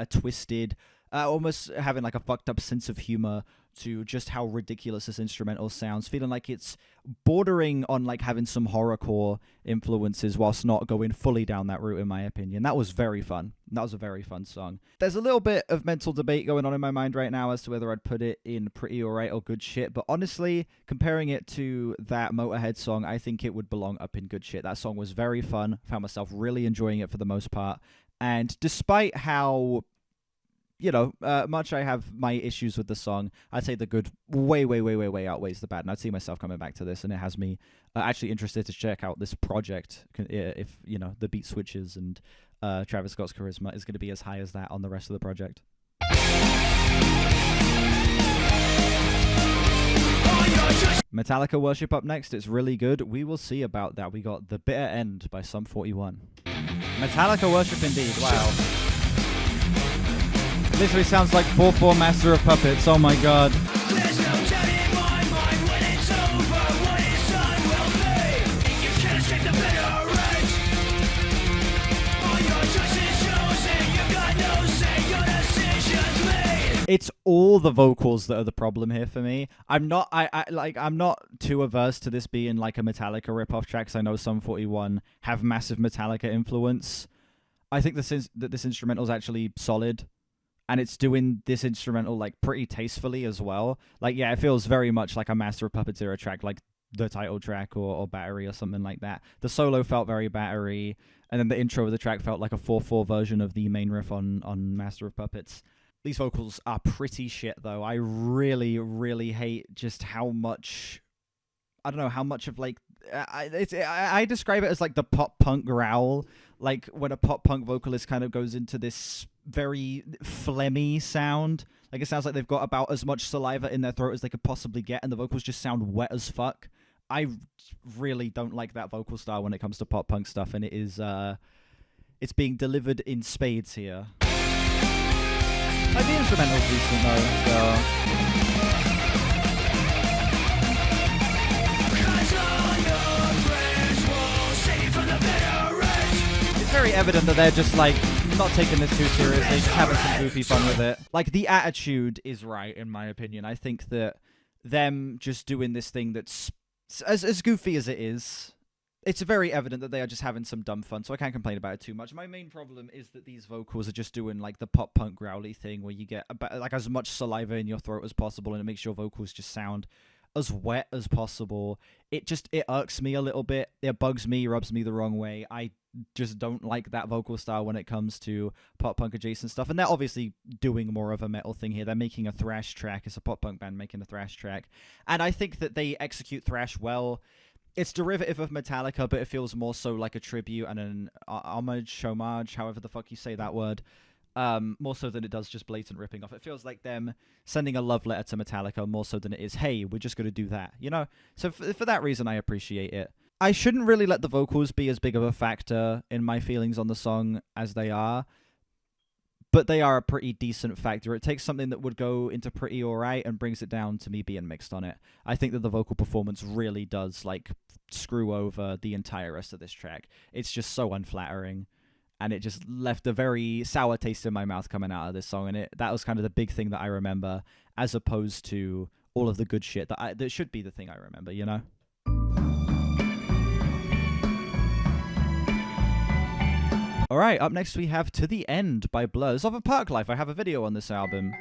twisted, almost having like a fucked up sense of humor to just how ridiculous this instrumental sounds, feeling like it's bordering on like having some horrorcore influences whilst not going fully down that route, in my opinion. That was very fun. That was a very fun song. There's a little bit of mental debate going on in my mind right now as to whether I'd put it in pretty alright or good shit, but honestly, comparing it to that Motorhead song, I think it would belong up in good shit. That song was very fun. Found myself really enjoying it for the most part, and despite how much I have my issues with the song, I'd say the good way outweighs the bad. And I'd see myself coming back to this, and it has me actually interested to check out this project if, the beat switches and Travis Scott's charisma is going to be as high as that on the rest of the project. Metallica Worship up next. It's really good. We will see about that. We got The Bitter End by Sum 41. Metallica Worship indeed. Wow. Literally sounds like 4/4 Master of Puppets. Oh my god. There's no telling my mind when it's over what his son will be. You can't escape the bitter rage. All your choices chosen, you've got no say, your decisions made. It's all the vocals that are the problem here for me. I'm not too averse to this being like a Metallica ripoff track, because I know Sum 41 have massive Metallica influence. I think that this instrumental is actually solid. And it's doing this instrumental like pretty tastefully as well. Like, yeah, it feels very much like a Master of Puppets era track, like the title track or Battery or something like that. The solo felt very Battery, and then the intro of the track felt like a 4/4 version of the main riff on Master of Puppets. These vocals are pretty shit, though. I really, really hate just how much... I don't know, how much of, like... I describe it as, like, the pop-punk growl. Like, when a pop-punk vocalist kind of goes into this very phlegmy sound. Like, it sounds like they've got about as much saliva in their throat as they could possibly get, and the vocals just sound wet as fuck. I really don't like that vocal style when it comes to pop-punk stuff, and it is... it's being delivered in spades here. Like, the instrumental's decent though, so... It's very evident that they're just, like, not taking this too seriously, just having some goofy fun with it. Like, the attitude is right, in my opinion. I think that them just doing this thing that's as goofy as it is, it's very evident that they are just having some dumb fun, so I can't complain about it too much. My main problem is that these vocals are just doing, like, the pop-punk growly thing where you get, like, as much saliva in your throat as possible, and it makes your vocals just sound as wet as possible. It irks me a little bit. It bugs me, rubs me the wrong way. I just don't like that vocal style when it comes to pop-punk adjacent stuff, and they're obviously doing more of a metal thing here. They're making a thrash track. It's a pop-punk band making a thrash track, and I think that they execute thrash well. It's derivative of Metallica, but it feels more so like a tribute and an homage, however the fuck you say that word, more so than it does just blatant ripping off. It feels like them sending a love letter to Metallica more so than it is, hey, we're just going to do that, you know? So for that reason, I appreciate it. I shouldn't really let the vocals be as big of a factor in my feelings on the song as they are, but they are a pretty decent factor. It takes something that would go into pretty alright and brings it down to me being mixed on it. I think that the vocal performance really does, like, screw over the entire rest of this track. It's just so unflattering, and it just left a very sour taste in my mouth coming out of this song, and that was kind of the big thing that I remember, as opposed to all of the good shit that should be the thing I remember, you know? Alright, up next we have To The End by Blur. It's off of Parklife. I have a video on this album.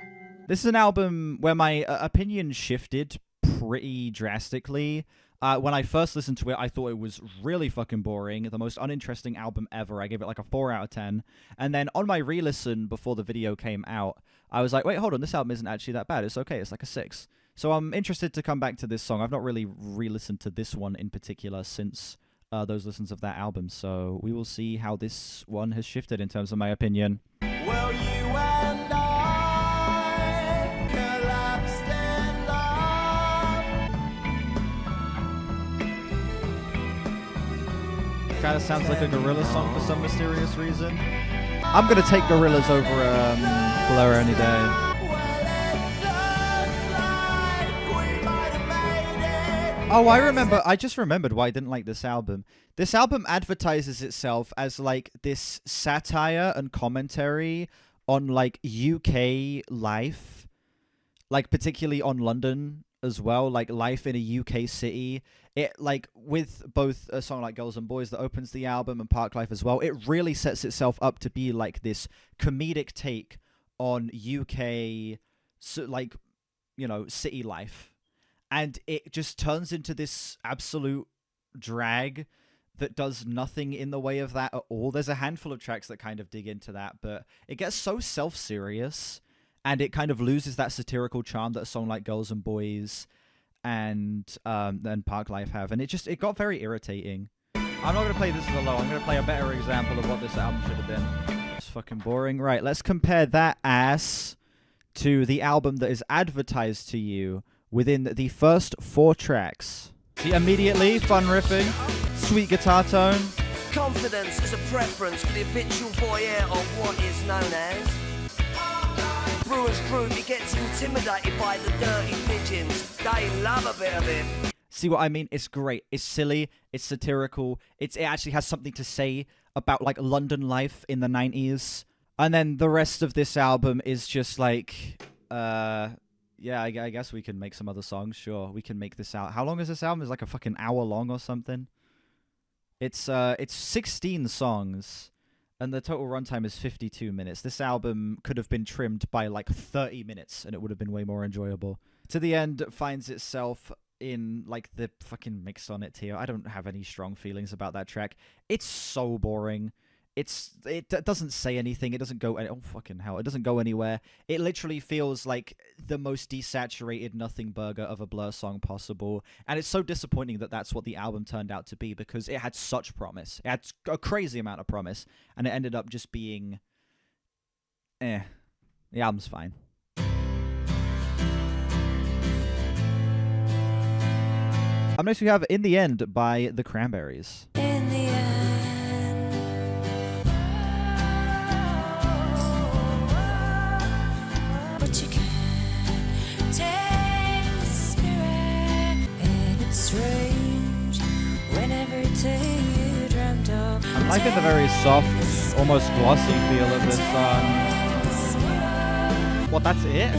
This is an album where my opinion shifted pretty drastically. When I first listened to it, I thought it was really fucking boring. The most uninteresting album ever. I gave it like a 4 out of 10. And then on my re-listen before the video came out, I was like, wait, hold on, this album isn't actually that bad. It's okay, it's like a 6. So I'm interested to come back to this song. I've not really re-listened to this one in particular since those listens of that album. So we will see how this one has shifted in terms of my opinion. Well, you and I collapsed in love. Kind of sounds like a Gorillaz song for some mysterious reason. I'm going to take Gorillaz over Blur any day. Oh, I just remembered why I didn't like this album. This album advertises itself as, like, this satire and commentary on, like, UK life. Like, particularly on London as well. Like, life in a UK city. It, like, with both a song like Girls and Boys that opens the album and Parklife as well, it really sets itself up to be, like, this comedic take on UK, like, you know, city life. And it just turns into this absolute drag that does nothing in the way of that at all. There's a handful of tracks that kind of dig into that, but it gets so self-serious, and it kind of loses that satirical charm that a song like Girls and Boys and Parklife have. And it got very irritating. I'm not going to play this as a low. I'm going to play a better example of what this album should have been. It's fucking boring. Right, let's compare that ass to the album that is advertised to you within the first 4 tracks. See, immediately, fun riffing, sweet guitar tone. Confidence is a preference for the habitual voyeur of what is known as Brewer's Group. He gets intimidated by the dirty pigeons. They love a bit of him. See what I mean? It's great. It's silly. It's satirical. It actually has something to say about, like, London life in the 90s. And then the rest of this album is just like, yeah, I guess we can make some other songs. Sure, we can make this out. How long is this album? It's like a fucking hour long or something. It's 16 songs, and the total runtime is 52 minutes. This album could have been trimmed by like 30 minutes, and it would have been way more enjoyable. To the End finds itself in, like, the fucking mix on it tier. I don't have any strong feelings about that track. It's so boring. It doesn't say anything. It doesn't go... Oh, fucking hell. It doesn't go anywhere. It literally feels like the most desaturated nothing burger of a Blur song possible. And it's so disappointing that that's what the album turned out to be, because it had such promise. It had a crazy amount of promise. And it ended up just being... The album's fine. Up next we have In the End by the Cranberries. In the end. liking the very soft, almost glossy feel of this song. What, that's it?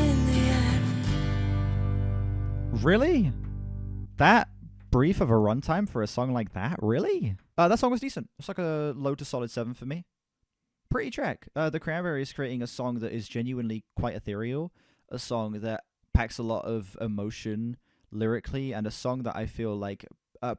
Really? That brief of a runtime for a song like that? Really? That song was decent. It's like a low to solid 7 for me. Pretty track. The Cranberries creating a song that is genuinely quite ethereal, a song that packs a lot of emotion lyrically, and a song that I feel like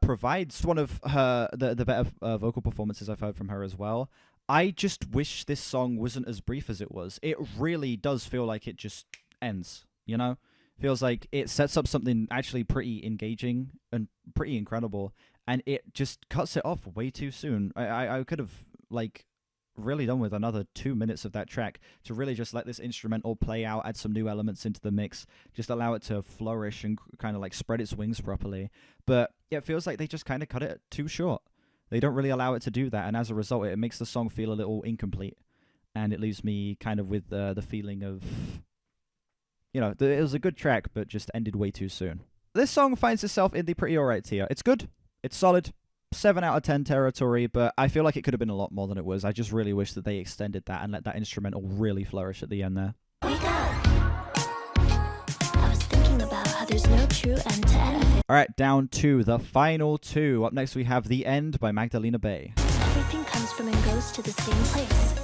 provides one of the better vocal performances I've heard from her as well. I just wish this song wasn't as brief as it was. It really does feel like it just ends, you know? Feels like it sets up something actually pretty engaging and pretty incredible, and it just cuts it off way too soon. I could have, like, really done with another 2 minutes of that track to really just let this instrumental play out, add some new elements into the mix, just allow it to flourish and kind of like spread its wings properly. But it feels like they just kind of cut it too short. They don't really allow it to do that, and as a result, it makes the song feel a little incomplete, and it leaves me kind of with the feeling of, you know, it was a good track, but just ended way too soon. This song finds itself in the pretty alright tier. It's good, it's solid, 7 out of 10 territory, but I feel like it could have been a lot more than it was. I just really wish that they extended that and let that instrumental really flourish at the end there. Wake up. I was thinking about how there's no true end to anything. Alright, down to the final two. Up next we have The End by Magdalena Bay. Everything comes from and goes to the same place.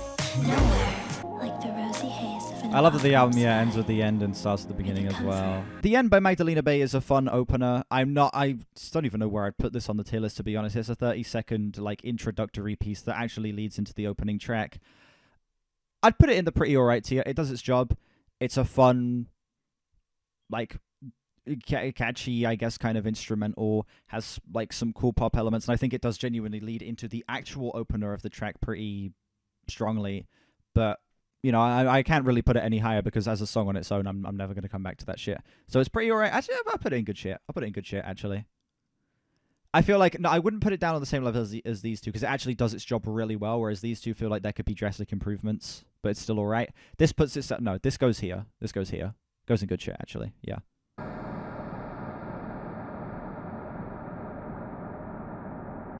Nowhere. Like the rosy haze of an I love that the album ends with the end and starts at the beginning as well. The End by Magdalena Bay is a fun opener. I don't even know where I'd put this on the tier list, to be honest. It's a 30-second like introductory piece that actually leads into the opening track. I'd put it in the pretty alright tier. It does its job. It's a fun, like, catchy, I guess, kind of instrumental. Has like some cool pop elements, and I think it does genuinely lead into the actual opener of the track pretty strongly. But you know, I can't really put it any higher because as a song on its own, I'm never going to come back to that shit. So it's pretty alright. Actually, I'll put it in good shit. Actually. I feel like, no, I wouldn't put it down on the same level as these two because it actually does its job really well, whereas these two feel like there could be drastic improvements, but it's still alright. This puts it... No, this goes here. This goes here. Goes in good shit, actually. Yeah.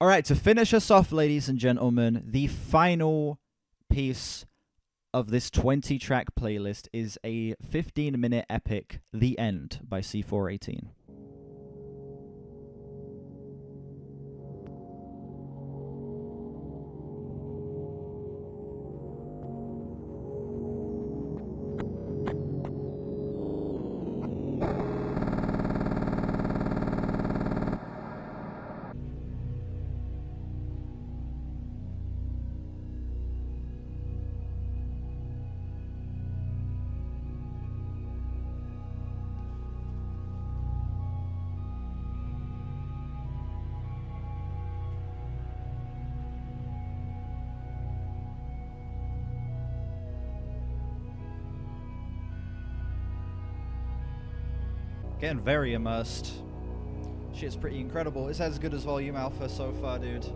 Alright, to finish us off, ladies and gentlemen, the final piece of this 20-track playlist is a 15-minute epic, The End by C418. Getting very immersed. Shit's pretty incredible. It's as good as Volume Alpha so far, dude.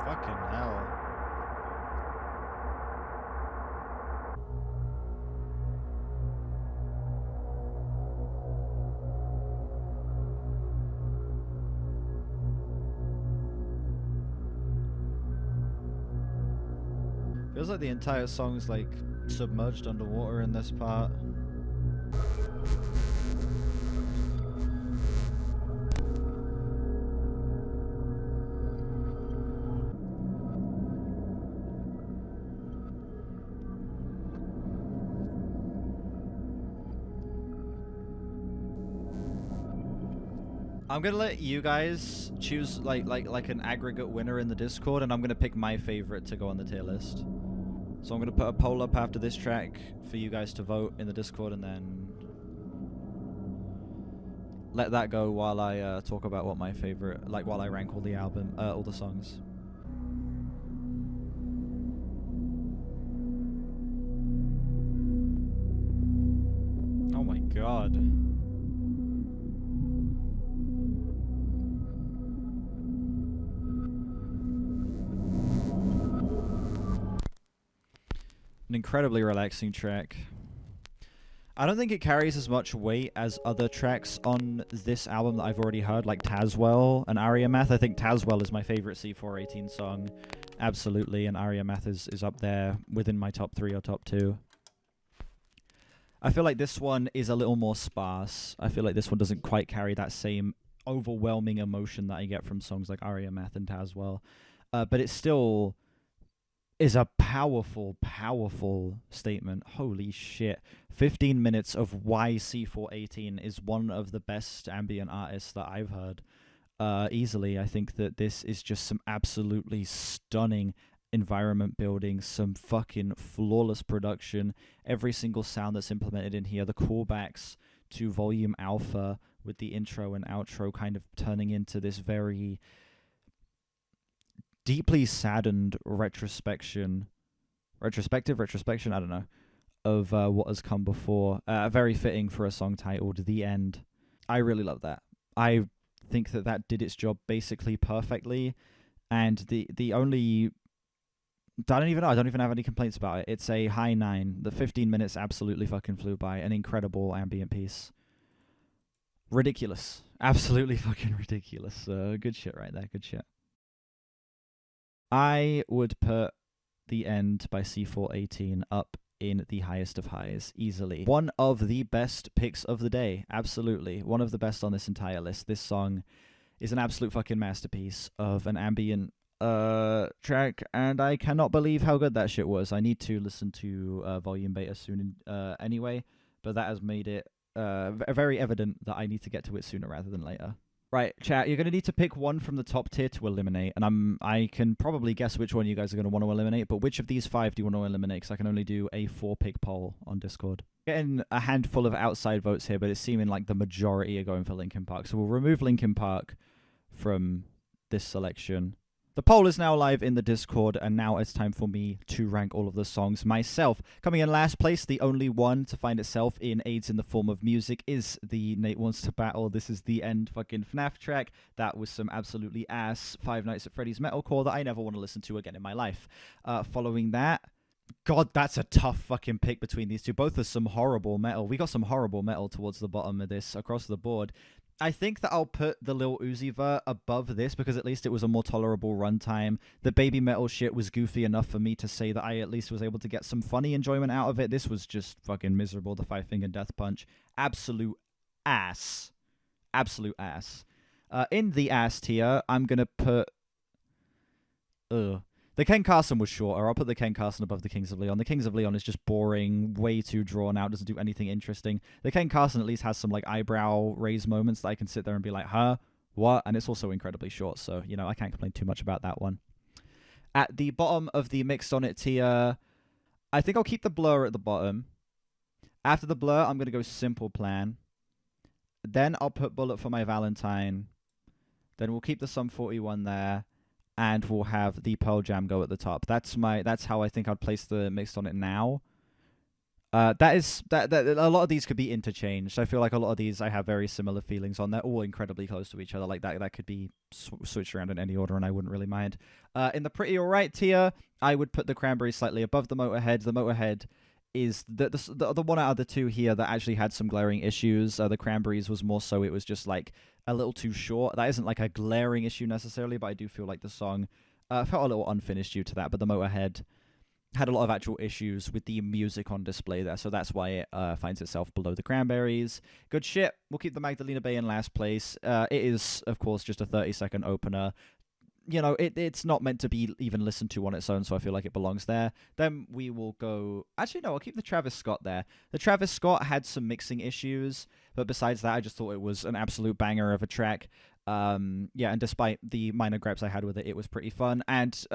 Fucking hell. Feels like the entire song's like submerged underwater in this part. I'm gonna let you guys choose like an aggregate winner in the Discord, and I'm gonna pick my favorite to go on the tier list. So I'm gonna put a poll up after this track for you guys to vote in the Discord, and then let that go while I talk about what my favorite, like while I rank all the all the songs. Oh my god. An incredibly relaxing track. I don't think it carries as much weight as other tracks on this album that I've already heard, like Tazwell and Aria Math. I think Tazwell is my favorite C418 song, absolutely, and Aria Math is up there within my top 3 or top 2. I feel like this one is a little more sparse. I feel like this one doesn't quite carry that same overwhelming emotion that I get from songs like Aria Math and Tazwell, but it still is a powerful, powerful statement. Holy shit. 15 minutes of why C418 is one of the best ambient artists that I've heard. Easily, I think that this is just some absolutely stunning environment building, some fucking flawless production. Every single sound that's implemented in here, the callbacks to Volume Alpha with the intro and outro kind of turning into this very deeply saddened retrospective, I don't know, of what has come before. Very fitting for a song titled The End. I really love that. I think that did its job basically perfectly, and the only... I don't even have any complaints about it. It's a high 9. The 15 minutes absolutely fucking flew by. An incredible ambient piece. Ridiculous. Absolutely fucking ridiculous. Good shit right there. Good shit. I would put The End by C418 up in the highest of highs, easily. One of the best picks of the day, absolutely. One of the best on this entire list. This song is an absolute fucking masterpiece of an ambient track, and I cannot believe how good that shit was. I need to listen to Volume Beta soon anyway, but that has made it very evident that I need to get to it sooner rather than later. Right, chat, you're going to need to pick one from the top tier to eliminate, and I can probably guess which one you guys are going to want to eliminate, but which of these 5 do you want to eliminate? Because I can only do a 4-pick poll on Discord. Getting a handful of outside votes here, but it's seeming like the majority are going for Linkin Park, so we'll remove Linkin Park from this selection. The poll is now live in the Discord, and now it's time for me to rank all of the songs myself. Coming in last place, the only one to find itself in AIDS in the Form of Music, is the NateWantsToBattle. This is the end fucking FNAF track. That was some absolutely ass Five Nights at Freddy's metalcore that I never want to listen to again in my life. Following that, God, that's a tough fucking pick between these two. Both are some horrible metal. We got some horrible metal towards the bottom of this across the board. I think that I'll put the Lil Uzi Vert above this because at least it was a more tolerable runtime. The baby metal shit was goofy enough for me to say that I at least was able to get some funny enjoyment out of it. This was just fucking miserable. The Five Finger Death Punch. Absolute ass. Absolute ass. In the ass tier, I'm going to put... The Ken Carson was shorter. I'll put the Ken Carson above the Kings of Leon. The Kings of Leon is just boring, way too drawn out, doesn't do anything interesting. The Ken Carson at least has some like eyebrow raise moments that I can sit there and be like, huh? What? And it's also incredibly short, so, you know, I can't complain too much about that one. At the bottom of the Mixed On It tier, I think I'll keep the Blur at the bottom. After the Blur, I'm going to go Simple Plan. Then I'll put Bullet for My Valentine. Then we'll keep the Sum 41 there. And we'll have the Pearl Jam go at the top. That's how I think I'd place the Mixed On It now. A lot of these could be interchanged. I feel like a lot of these I have very similar feelings on. They're all incredibly close to each other. Like that could be switched around in any order, and I wouldn't really mind. In the Pretty Alright tier, I would put the Cranberries slightly above the Motorhead. The Motorhead is the one out of the two here that actually had some glaring issues. The Cranberries was more so, it was just like a little too short. That isn't like a glaring issue necessarily, but I do feel like the song felt a little unfinished due to that. But the Motorhead had a lot of actual issues with the music on display there, so that's why it finds itself below the Cranberries. Good shit. We'll keep the Magdalena Bay in last place. It is, of course, just a 30-second opener. it's not meant to be even listened to on its own, so I feel like it belongs there. Then we will go... Actually, no, I'll keep the Travis Scott there. The Travis Scott had some mixing issues, but besides that, I just thought it was an absolute banger of a track. And despite the minor gripes I had with it, it was pretty fun. And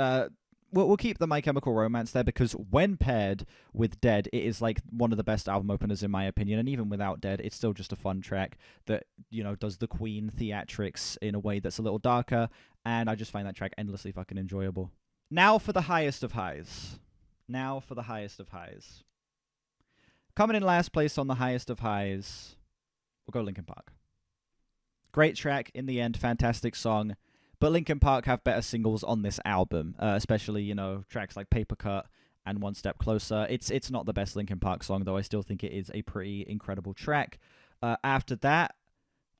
we'll keep the My Chemical Romance there because when paired with Dead, it is like one of the best album openers in my opinion. And even without Dead, it's still just a fun track that, does the Queen theatrics in a way that's a little darker. And I just find that track endlessly fucking enjoyable. Now for the highest of highs. Coming in last place on the highest of highs, we'll go Linkin Park. Great track in the end, fantastic song. But Linkin Park have better singles on this album, especially, tracks like Paper Cut and One Step Closer. It's not the best Linkin Park song, though I still think it is a pretty incredible track. After that,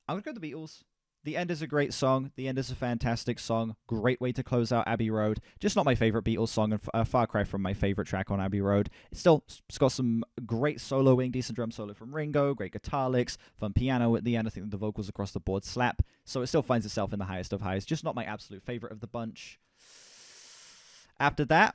I'm going to go with the Beatles. The End is a great song. The End is a fantastic song. Great way to close out Abbey Road. Just not my favorite Beatles song, and a far cry from my favorite track on Abbey Road. It's got some great soloing, decent drum solo from Ringo, great guitar licks, fun piano at the end. I think the vocals across the board slap. So it still finds itself in the highest of highs. Just not my absolute favorite of the bunch. After that,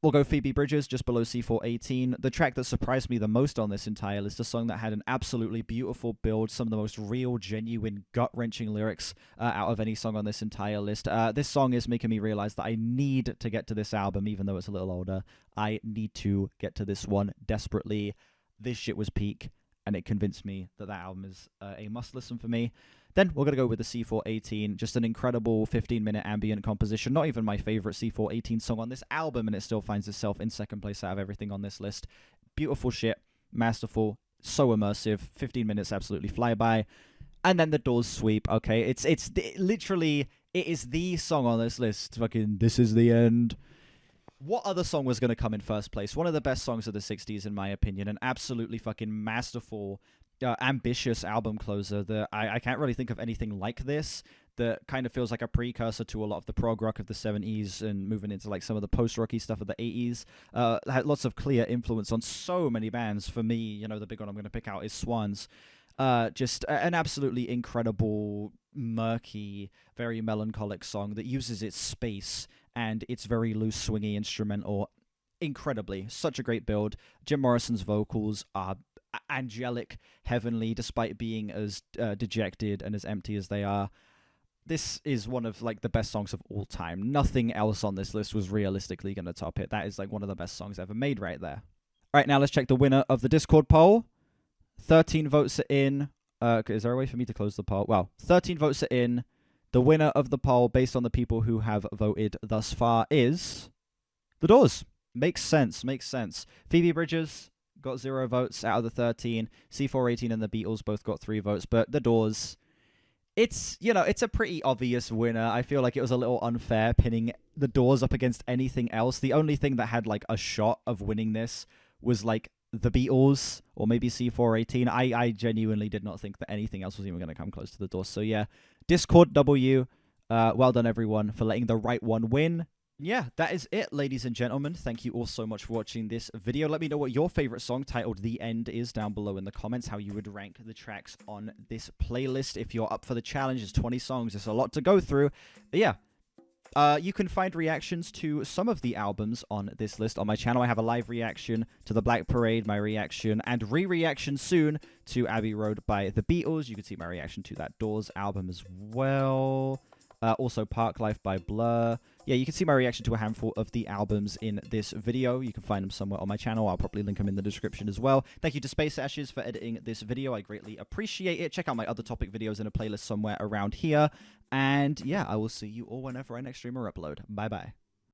we'll go Phoebe Bridgers, just below C418. The track that surprised me the most on this entire list, a song that had an absolutely beautiful build, some of the most real, genuine, gut-wrenching lyrics out of any song on this entire list. This song is making me realize that I need to get to this album, even though it's a little older. I need to get to this one desperately. This shit was peak, and it convinced me that album is a must-listen for me. Then we're going to go with the C418, just an incredible 15-minute ambient composition. Not even my favorite C418 song on this album, and it still finds itself in second place out of everything on this list. Beautiful shit, masterful, so immersive, 15 minutes absolutely fly by. And then the Doors Sweep, okay? It's literally, it is the song on this list. Fucking, This Is the End. What other song was going to come in first place? One of the best songs of the 60s, in my opinion. An absolutely fucking masterful, ambitious album closer that I can't really think of anything like this that kind of feels like a precursor to a lot of the prog rock of the 70s and moving into like some of the post-rocky stuff of the 80s. Had lots of clear influence on so many bands. For me, the big one I'm going to pick out is Swans. Just an absolutely incredible, murky, very melancholic song that uses its space and its very loose, swingy instrumental incredibly. Such a great build. Jim Morrison's vocals are angelic, heavenly, despite being as dejected and as empty as they are. This is one of like the best songs of all time. Nothing else on this list was realistically going to top it. That is like one of the best songs ever made right there. All right, now let's check the winner of the Discord poll. 13 votes are in. Is there a way for me to close the poll? Well, 13 votes are in. The winner of the poll, based on the people who have voted thus far, is The Doors. Makes sense. Phoebe Bridgers got 0 votes out of the 13. C418 and the Beatles both got 3 votes. But The Doors, it's a pretty obvious winner. I feel like it was a little unfair pinning The Doors up against anything else. The only thing that had like a shot of winning this was like the Beatles or maybe C418. I genuinely did not think that anything else was even going to come close to The Doors. So yeah, Discord W. Well done everyone for letting the right one win. Yeah, that is it, ladies and gentlemen. Thank you all so much for watching this video. Let me know what your favorite song titled The End is down below in the comments, how you would rank the tracks on this playlist. If you're up for the challenge, it's 20 songs. It's a lot to go through. But yeah. You can find reactions to some of the albums on this list on my channel. I have a live reaction to The Black Parade, my reaction, and re-reaction soon to Abbey Road by the Beatles. You can see my reaction to that Doors album as well. Also Park Life by Blur. Yeah, you can see my reaction to a handful of the albums in this video. You can find them somewhere on my channel. I'll probably link them in the description as well. Thank you to Space Ashes for editing this video. I greatly appreciate it. Check out my other topic videos in a playlist somewhere around here. And yeah, I will see you all whenever I next stream or upload. Bye-bye.